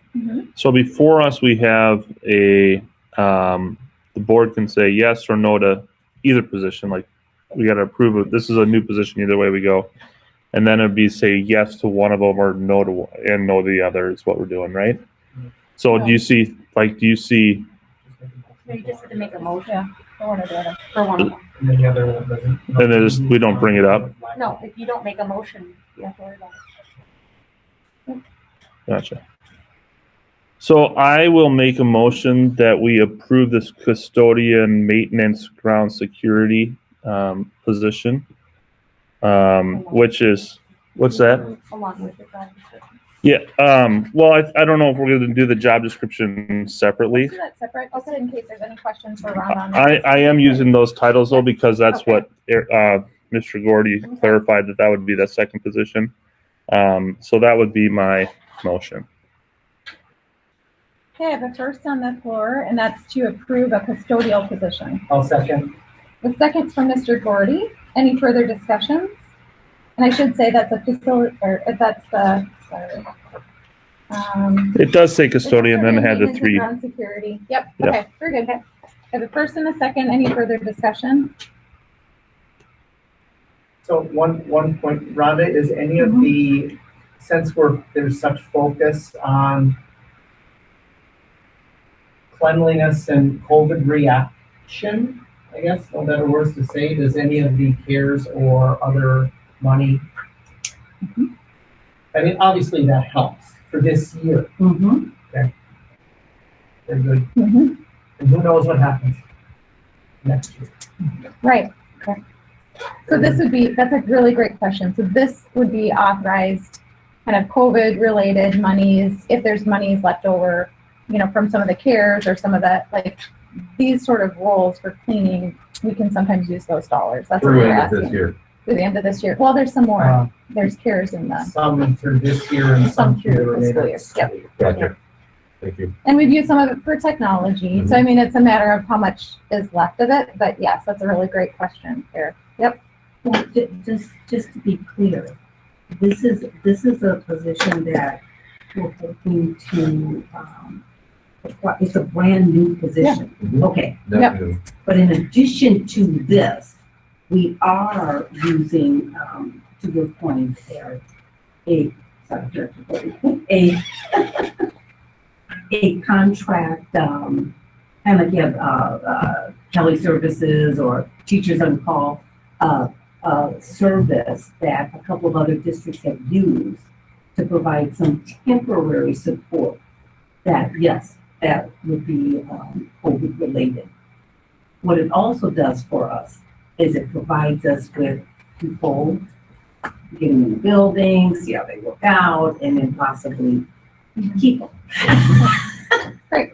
So before us, we have a, the board can say yes or no to either position. Like, we got to approve it. This is a new position either way we go. And then it'd be say yes to one of them or no to one, and no to the other is what we're doing, right? So do you see, You just have to make a motion for one of the other, for one of them. And then the other one doesn't. and then just, we don't bring it up? No, if you don't make a motion, you have to worry about it. Gotcha. So I will make a motion that we approve this custodian maintenance ground security position, which is, what's that? Along with the job description. Yeah, well, I don't know if we're going to do the job description separately. Let's do that separate, also in case there's any questions for Ron on that. I am using those titles though, because that's what Mr. Gordy clarified, that would be the second position. So that would be my motion. Okay, I have a first on the floor, and that's to approve a custodial position. I'll second. The second's from Mr. Gordy. Any further discussions? And I should say that's a facility, or that's the, sorry. It does say custodian, then it had the Maintenance and three. ground security. Yep, Yeah. okay, we're good. I have a first and a second. Any further discussion? So one point, Rhonda, is any of the, since there's such focus on cleanliness and COVID reaction, I guess, no better words to say, does any of the CARES or other money? I mean, obviously that helps for this year. Okay. Very good. And who knows what happens next year? Right. Okay. So this would be, that's a really great question. So this would be authorized kind of COVID related monies, if there's monies left over, you know, from some of the CARES or some of the, like, these sort of roles for cleaning, we can sometimes use those dollars. That's what we're asking. This year. Through the end of this year. Well, there's some more. There's CARES in the, Some through this year and some through the fiscal remainder. year. Yep. Gotcha. Thank you. And we've used some of it for technology. So I mean, it's a matter of how much is left of it, but yes, that's a really great question there. Yep. Well, just to be clear, this is a position that we're hoping to, it's a brand new position. Okay, Yep. but in addition to this, We are using, to your point there, a contract, kind of give tele services or teachers on call service that a couple of other districts have used to provide some temporary support. That, yes, that would be COVID related. What it also does for us is it provides us with people getting in the building, see how they work out, and then possibly keep them. Great.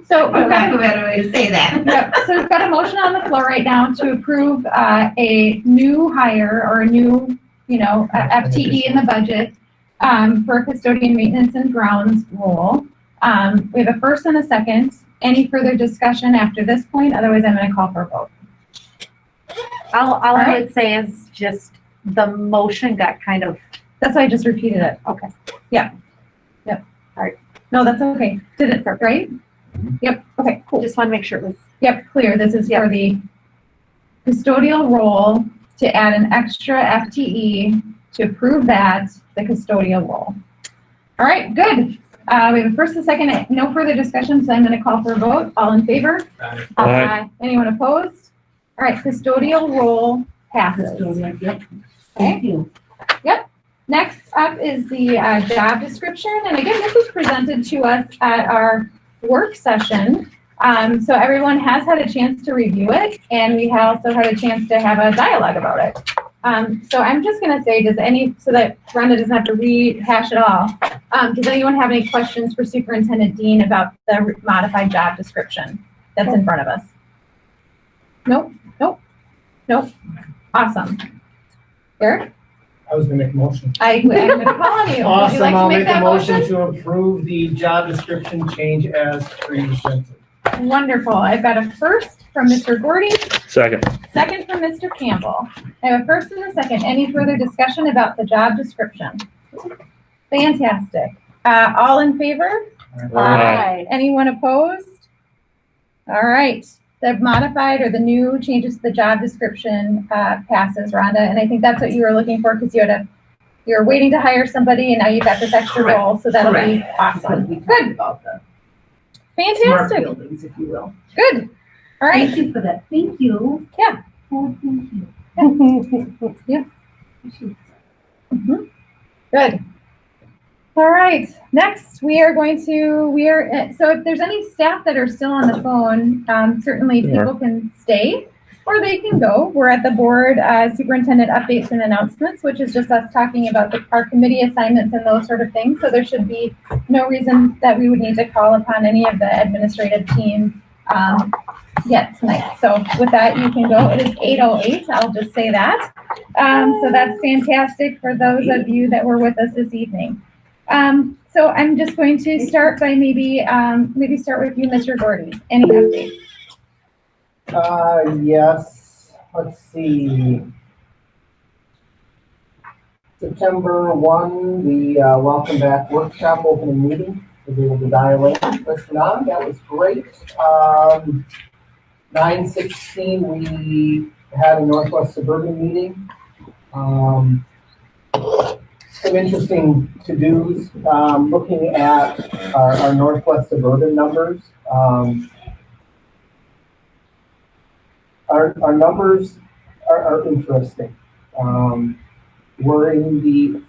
So we've got a better way to say that. Yep. So we've got a motion on the floor right now to approve a new hire or a new, FTE in the budget for a custodian maintenance and grounds role. We have a first and a second. Any further discussion after this point? Otherwise, I'm going to call for a vote. All I would say is just the motion got kind of. That's why I just repeated it. Okay. Yep. All right. No, that's okay. Did it, right? Yep. Okay, cool. Just want to make sure it was. Yep, clear. This is for the custodial role to add an extra FTE to approve that, the custodial role. All right, good. We have a first and second, no further discussion, so I'm going to call for a vote. All in favor? Aye. Anyone opposed? All right, custodial role passes. Yep. Thank you. Yep. Next up is the job description. And again, this was presented to us at our work session. So everyone has had a chance to review it, and we also had a chance to have a dialogue about it. So I'm just going to say, so that Rhonda doesn't have to rehash it all, does anyone have any questions for Superintendent Dean about the modified job description that's in front of us? Nope. Awesome. Eric? I was gonna make a motion. I'm going to call on you. Would Awesome, you like to I'll make make a that motion to approve the job description change as presented. Wonderful. I've got a first from Mr. Gordy, Second. second from Mr. Campbell. I have a first and a second. Any further discussion about the job description? Fantastic. All in favor? Aye. Anyone opposed? All right. The modified or the new changes to the job description passes, Rhonda. And I think that's what you were looking for because you're waiting to hire somebody and now you've got this extra role. So that'll be awesome. We talked Good. about the smart Fantastic. buildings, if you will. Good. All right. Thank you for that. Thank you. Yeah. Oh, thank you. Yeah. Good. All right. Next, so if there's any staff that are still on the phone, certainly people can stay or they can go. We're at the board superintendent updates and announcements, which is just us talking about our committee assignments and those sort of things. So there should be no reason that we would need to call upon any of the administrative team yet tonight. So with that, you can go. It is 8:08. I'll just say that. So that's fantastic for those of you that were with us this evening. So I'm just going to start by maybe start with you, Mr. Gordy. Any updates? Yes, let's see. September 1, the Welcome Back workshop opening meeting. Was able to dial in, listen on. That was great. 9/16, we had a Northwest Suburban meeting. Some interesting to-dos, looking at our Northwest Suburban numbers. Our numbers are interesting. We're in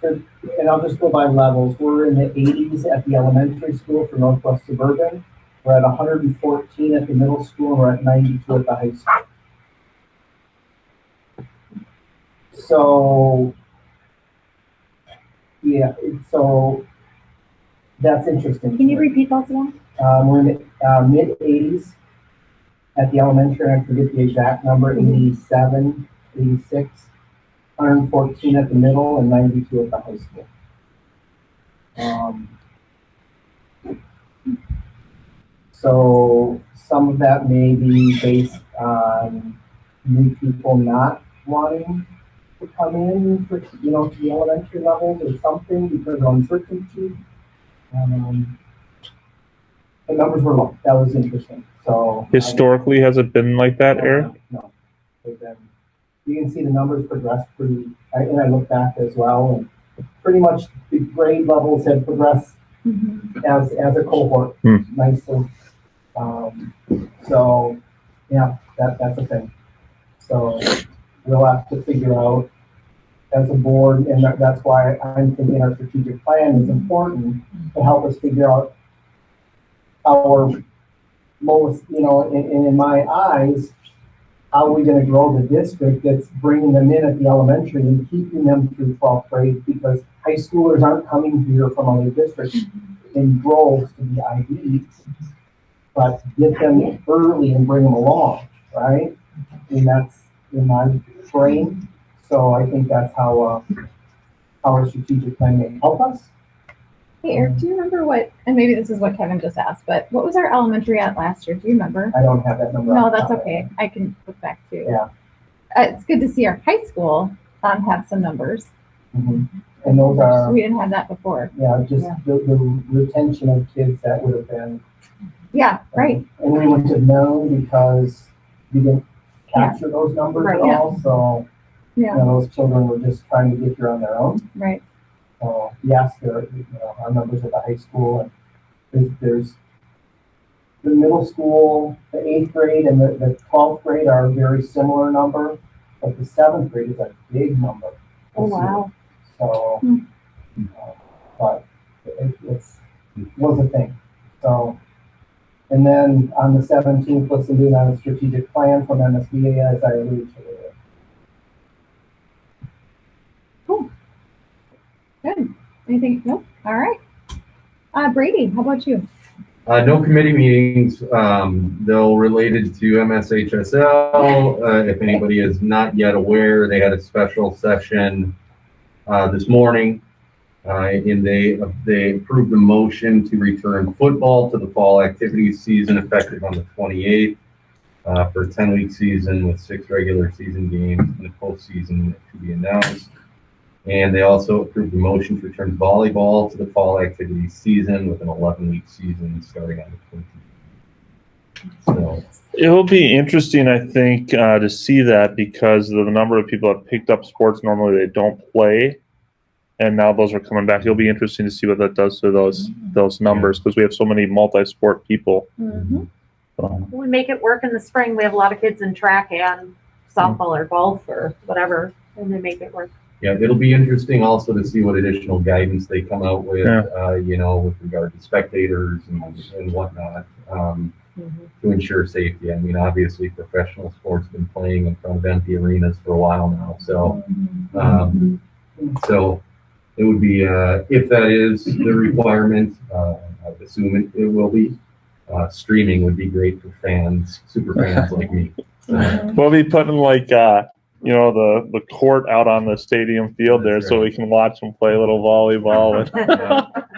and I'll just go by levels, we're in the 80s at the elementary school for Northwest Suburban. We're at 114 at the middle school, and we're at 92 at the high school. So, yeah, so that's interesting. Can you repeat those again? We're in the mid-80s at the elementary, I forget the exact number, 87, 86, 114 at the middle, and 92 at the high school. So some of that may be based on new people not wanting to come in for, to the elementary levels or something because of uncertainty. The numbers were low. That was interesting. So Historically, has it been like that, Eric? No. They've been you can see the numbers progressed and I look back as well, and pretty much the grade levels have progressed as a cohort nicely. So yeah, that's a thing. So we'll have to figure out as a board, and that's why I'm thinking our strategic plan is important to help us figure out our lowest, in my eyes, how are we going to grow the district that's bringing them in at the elementary and keeping them through 12th grade, because high schoolers aren't coming here from other districts in droves to be IDs, but get them early and bring them along, right? And that's in my brain. So I think that's how our strategic plan may help us. Hey, Eric, do you remember what, and maybe this is what Kevin just asked, but what was our elementary at last year? Do you remember? I don't have that number. No, that's okay. I can look back too. Yeah. It's good to see our high school have some numbers. And those are, We didn't have that before. the retention of kids that would have been. Yeah, right. And we wouldn't have known because we didn't capture those numbers at all. So, those children were just trying to get here on their own. Right. So yes, our numbers at the high school, and there's the middle school, the 8th grade and the 12th grade are a very similar number, but the 7th grade is a big number. Oh, wow. So, but it was a thing. So, and then on the 17th, let's do on a strategic plan from MSBA, as I alluded to earlier. Cool. Good. Anything? Nope. All right. Brady, how about you? No committee meetings, though related to MSHSL. If anybody is not yet aware, they had a special session this morning, and they approved the motion to return football to the fall activities season effective on the 28th for a 10-week season with 6 regular season games and a postseason to be announced. And they also approved the motion to return volleyball to the fall activities season with an 11-week season starting on the 20th. So it will be interesting, I think, to see that, because of the number of people that picked up sports normally they don't play, and now those are coming back. It'll be interesting to see what that does to those numbers, because we have so many multi-sport people. We make it work in the spring. We have a lot of kids in track and softball or golf or whatever, and they make it work. Yeah, it'll be interesting also to see what additional guidance they come out with, with regard to spectators and whatnot, to ensure safety. I mean, obviously, professional sports have been playing in front of empty arenas for a while now, so so it would be if that is the requirement, I would assume it will be. Streaming would be great for fans, super fans like me. We'll be putting the court out on the stadium field there, so we can watch them play a little volleyball.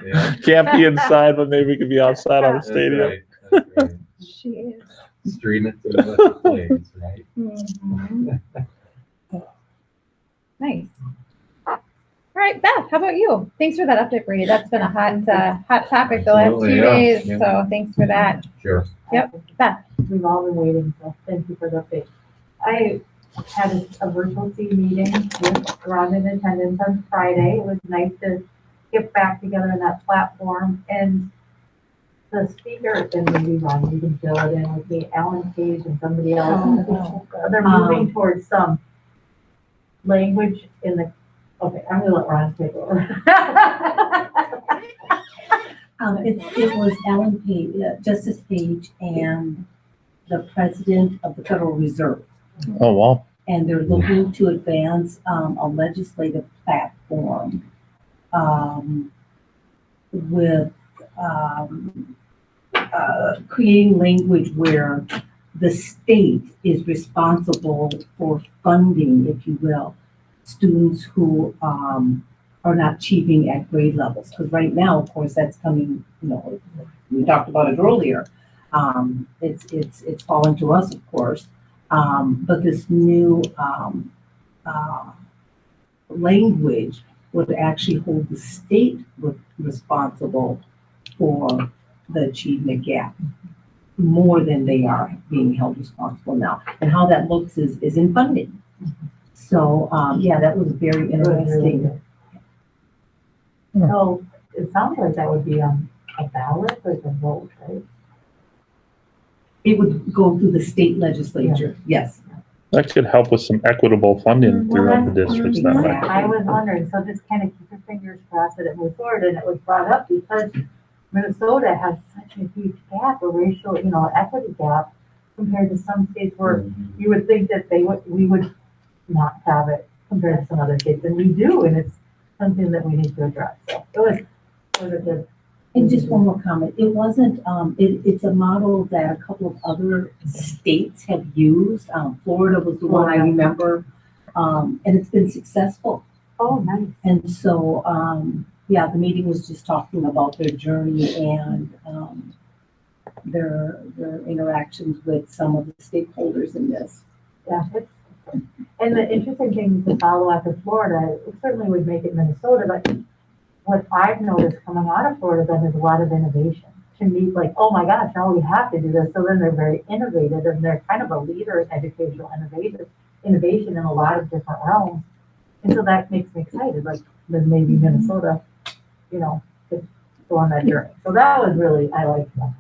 And can't be inside, but maybe we could be outside on the stadium. That's right. She is. Stream it to the plays, right? Nice. All right, Beth, how about you? Thanks for that update, Brady. That's been a hot topic the last few days, so thanks for that. Sure. Yep, Beth. We've all been waiting, so thank you for the update. I had a virtual team meeting with Ron in attendance on Friday. It was nice to get back together in that platform. And the speaker, and maybe Ron, you can fill it in with me, Alan Page and somebody else. They're moving towards some language in the, okay, I'm gonna let Ron take over. It was Alan Page, Justice Page, and the president of the Federal Reserve. Oh, wow. And they're looking to advance a legislative platform with creating language where the state is responsible for funding, if you will, students who are not achieving at grade levels. Because right now, of course, that's coming, we talked about it earlier. It's fallen to us, of course. But this new language would actually hold the state responsible for the achievement gap more than they are being held responsible now. And how that looks is in funding. So, yeah, that was very interesting. So it sounds like that would be a ballot, like a vote, right? It would go through the state legislature, yes. That could help with some equitable funding throughout the districts that way. I was wondering, so just kind of keep your fingers crossed that it moves forward, and it was brought up because Minnesota has such a huge gap, a racial, equity gap compared to some states where you would think that we would not have it compared to some other states, and we do, and it's something that we need to address. So it was sort of good. And just one more comment, it wasn't, it's a model that a couple of other states have used. Florida was the one I remember, and it's been successful. Oh, nice. And so, yeah, the meeting was just talking about their journey and their interactions with some of the stakeholders in this. Yeah, and the interesting thing to follow after Florida, it certainly would make it Minnesota, but what I've noticed coming out of Florida then is a lot of innovation. To me, like, oh my gosh, now we have to do this. So then they're very innovative, and they're kind of a leader in educational innovation in a lot of different realms. And so that makes me excited, like then maybe Minnesota, could go on that journey. So that was really, I liked that.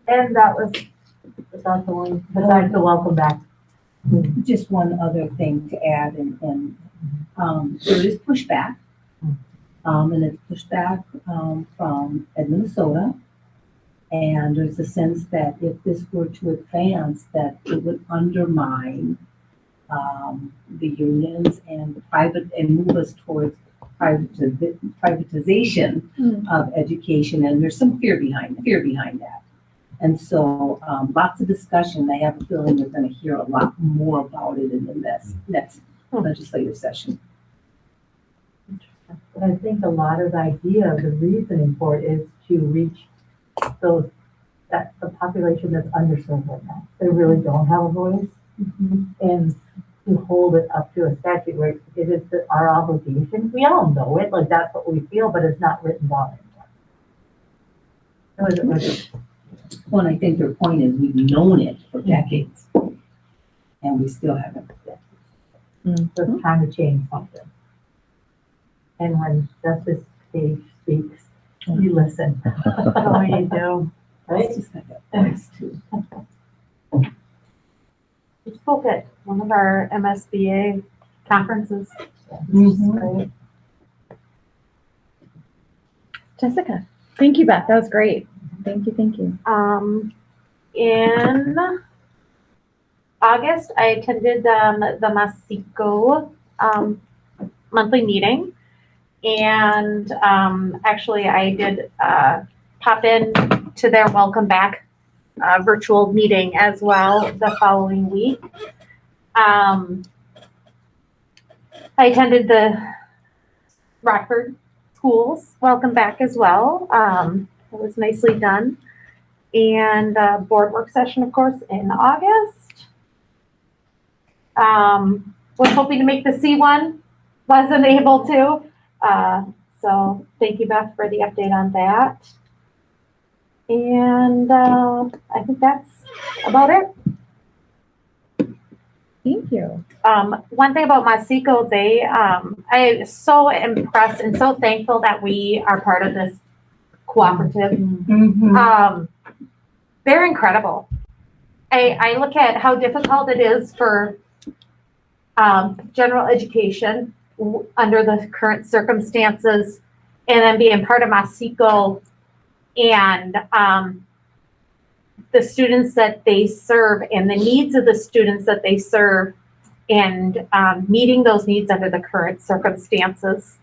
And that was, that's the one, besides the welcome back. Just one other thing to add, and there is pushback. And it's pushback from Minnesota. And there's a sense that if this were to advance, that it would undermine the unions and the private and move us towards privatization of education. And there's some fear behind that. And so lots of discussion. I have a feeling we're going to hear a lot more about it in the next legislative session. But I think a lot of the idea, the reasoning for it is to reach the population that's underserved right now. They really don't have a voice. And to hold it up to a statute where it is our obligation. We all know it, like that's what we feel, but it's not written down anymore. Well, I think their point is we've known it for decades and we still haven't. So it's time to change something. And when Justice Page speaks, you listen. Oh, you do. Right? Just like that too. We spoke at one of our MSBA conferences. Great. Jessica, thank you, Beth. That was great. Thank you. In August, I attended the Masico monthly meeting. And actually, I did pop in to their welcome back virtual meeting as well the following week. I attended the Rockford schools welcome back as well. It was nicely done. And board work session, of course, in August. Was hoping to make the C1, wasn't able to. So thank you, Beth, for the update on that. And I think that's about it. Thank you. One thing about Masico, I'm so impressed and so thankful that we are part of this cooperative. They're incredible. I look at how difficult it is for general education under the current circumstances, and then being part of Masico and the students that they serve and the needs of the students that they serve, and meeting those needs under the current circumstances.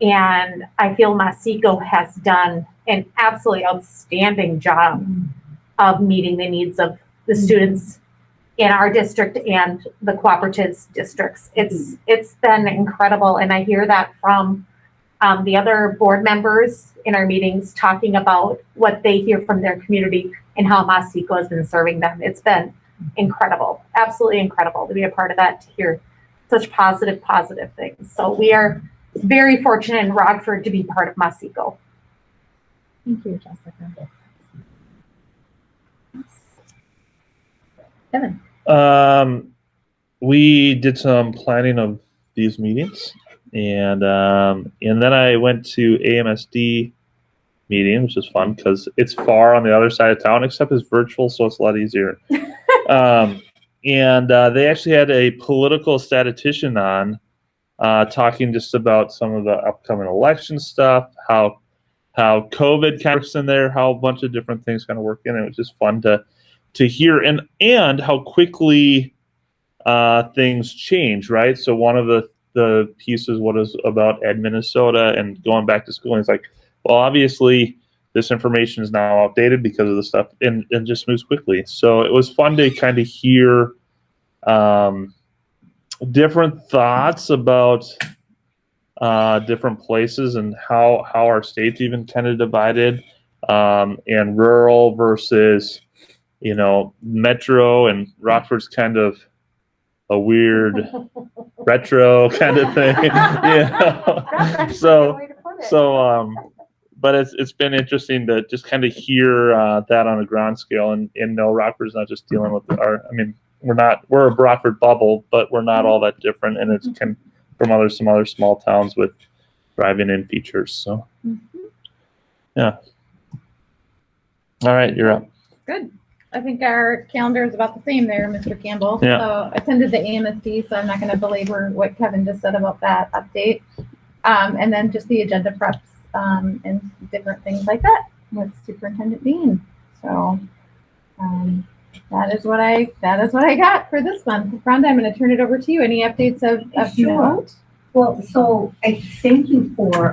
And I feel Masico has done an absolutely outstanding job of meeting the needs of the students in our district and the cooperatives districts. It's been incredible, and I hear that from the other board members in our meetings talking about what they hear from their community and how Masico has been serving them. It's been incredible, absolutely incredible to be a part of that, to hear such positive things. So we are very fortunate in Rockford to be part of Masico. Thank you, Jessica. Kevin. we did some planning of these meetings, and then I went to AMSD meeting, which is fun because it's far on the other side of town, except it's virtual, so it's a lot easier. And they actually had a political statistician on, talking just about some of the upcoming election stuff, how COVID kind of works in there, how a bunch of different things kind of work in. It was just fun to hear, and how quickly things change, right? So one of the pieces was about Ed Minnesota and going back to school. And it's like, well, obviously this information is now outdated because of the stuff, and just moves quickly. So it was fun to kind of hear different thoughts about different places and how our state's even kind of divided, and rural versus, metro, and Rockford's kind of a weird retro kind of thing. But it's been interesting to just kind of hear that on a ground scale, and no, Rockford's not just dealing with we're a Rockford bubble, but we're not all that different, and it's from some other small towns with driving-in features. So, yeah. All right, you're up. Good. I think our calendar is about the same there, Mr. Campbell. Yeah. So I attended the AMSD, so I'm not going to belabor what Kevin just said about that update. And then just the agenda preps and different things like that with Superintendent Bean. So that is what I got for this month. Rhonda, I'm going to turn it over to you. Any updates of Sure. note? Well, so I thank you for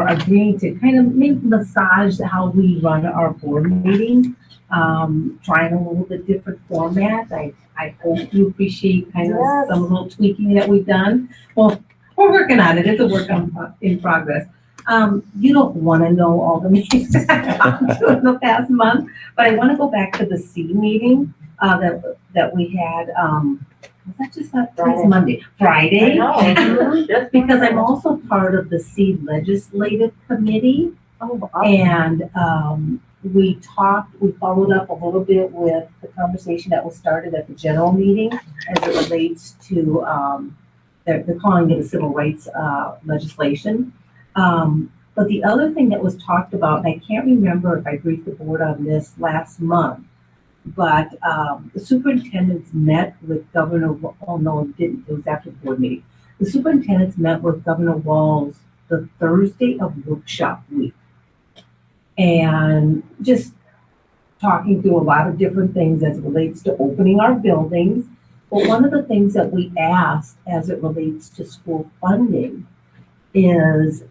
agreeing to kind of maybe massage how we run our board meeting, trying a little bit different format. I hope you appreciate kind of some little tweaking that we've done. Well, we're working on it. It's a work in progress. You don't want to know all the meetings that I've gone to in the past month, but I want to go back to the C meeting that we had. Was that just Monday? Friday. Because I'm also part of the C Legislative Committee. And we followed up a little bit with the conversation that was started at the general meeting as it relates to, they're calling it a civil rights legislation. But the other thing that was talked about, and I can't remember if I briefed the board on this last month, but the superintendents met with Governor, oh no, it didn't, it was after the board meeting. The superintendents met with Governor Walz the Thursday of workshop week. And just talking through a lot of different things as it relates to opening our buildings. But one of the things that we asked as it relates to school funding is,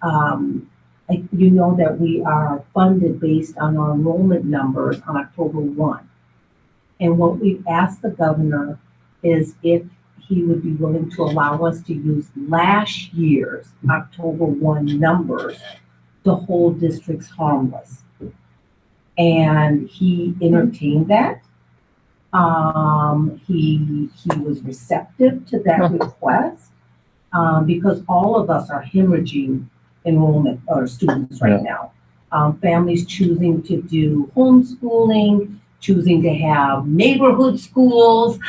you know that we are funded based on our enrollment numbers on October 1. And what we've asked the governor is if he would be willing to allow us to use last year's October 1 numbers to hold districts harmless. And he entertained that. He was receptive to that request because all of us are hemorrhaging enrollment or students right now. Families choosing to do homeschooling, choosing to have neighborhood schools,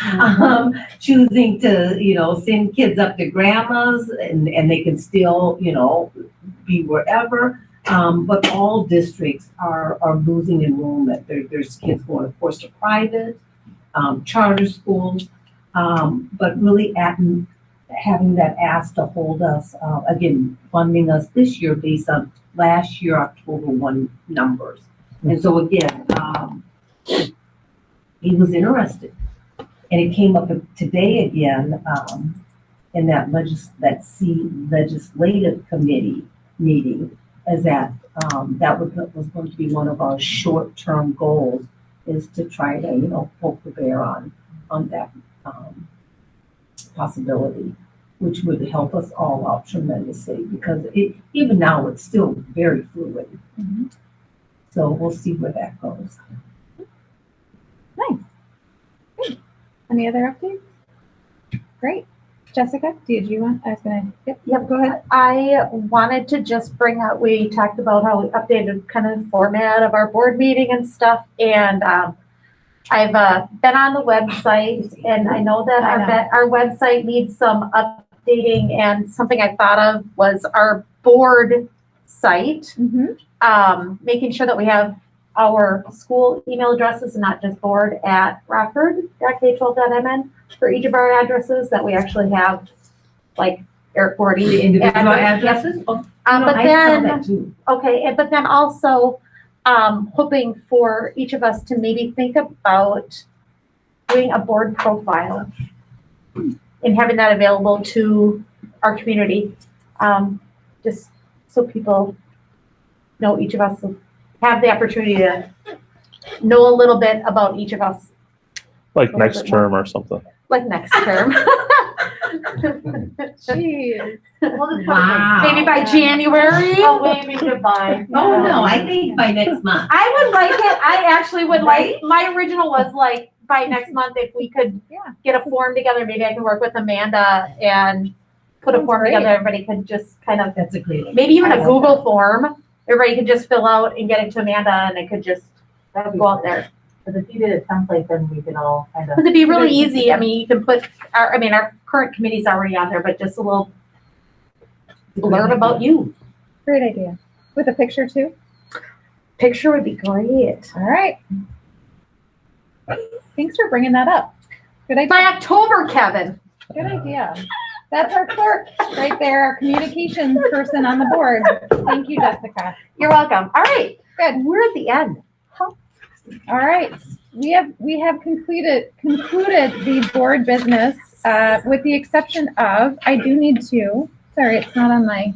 choosing to, send kids up to grandma's and they can still, be wherever. But all districts are losing enrollment. There's kids going, of course, to private, charter schools, but really having that ask to hold us, again, funding us this year based on last year, October 1 numbers. And so again, he was interested. And it came up today again in that C Legislative Committee meeting, as that was going to be one of our short-term goals, is to try to, poke the bear on that possibility, which would help us all out tremendously because even now it's still very fluid. So we'll see where that goes. Nice. Good. Any other updates? Great. Jessica, did you want? Yep, go ahead. I wanted to just bring up, we talked about how we updated kind of the format of our board meeting and stuff, and I've been on the website, and I know that our website needs some updating, and something I thought of was our board site. Making sure that we have our school email addresses and not just board@rockford.k12.mn for each of our addresses, that we actually have like Eric Gordy The individual addresses? but then also hoping for each of us to maybe think about doing a board profile and having that available to our community, just so people know each of us, have the opportunity to know a little bit about each of us. Like next term or something. Like next term. Jeez. Wow. Maybe by January. Oh, waving goodbye. Oh, no, I think by next month. I would like it. I actually would like, my original was like by next month, if we could get a form together, maybe I can work with Amanda and put a form together. Everybody could just kind of, That's a great idea. maybe even a Google form. Everybody could just fill out and get it to Amanda, and it could just go out there. Because if you did a template, then we can all kind of. Because it'd be really easy. I mean, you can put our current committee's already on there, but just a little blurb about you. Great idea. With a picture too? Picture would be great. All right. Thanks for bringing that up. Good idea. By October, Kevin. Good idea. That's our clerk right there, our communications person on the board. Thank you, Jessica. You're welcome. All right. Good. We're at the end. All right. We have concluded the board business, with the exception of, I do need to, sorry, it's not on my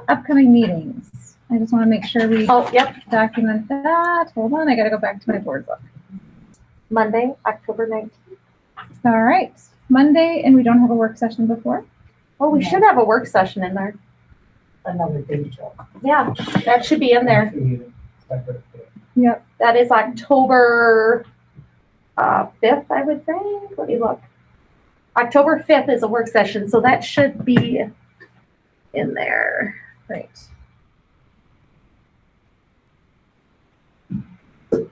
upcoming meetings. I just want to make sure we document that. Hold on, I got to go back to my board book. Monday, October 19th. All right. Monday, and we don't have a work session before? Oh, we should have a work session in there. Another date. Yeah, that should be in there. Yep. That is October 5th, I would think. Let me look. October 5th is a work session, so that should be in there. Great. Do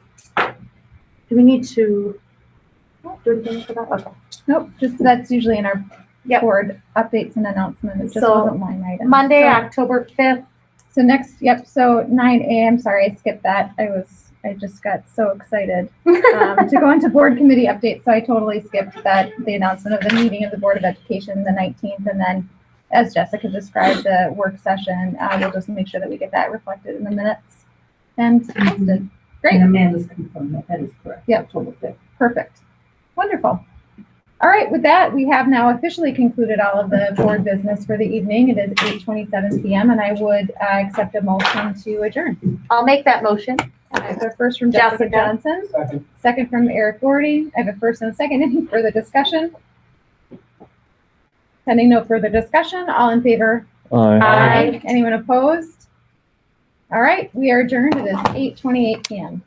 we need to do anything for that? Okay. Nope, just that's usually in our board updates and announcements. It just wasn't line item. Monday, October 5th. So next, so 9 a.m. Sorry, I skipped that. I just got so excited to go into board committee updates. So I totally skipped that, the announcement of the meeting of the Board of Education, the 19th. And then, as Jessica described, the work session, we'll just make sure that we get that reflected in the minutes and posted. Great. And Amanda's confirmed that is correct. Yep. October 5th. Perfect. Wonderful. All right, with that, we have now officially concluded all of the board business for the evening. It is 8:27 p.m. and I would accept a motion to adjourn. I'll make that motion. I have a first from Jessica Johnson. Second from Eric Gordy. I have a first and a second. Any further discussion? Pending no further discussion, all in favor? Aye. Aye. Anyone opposed? All right, we are adjourned. It is 8:28 p.m.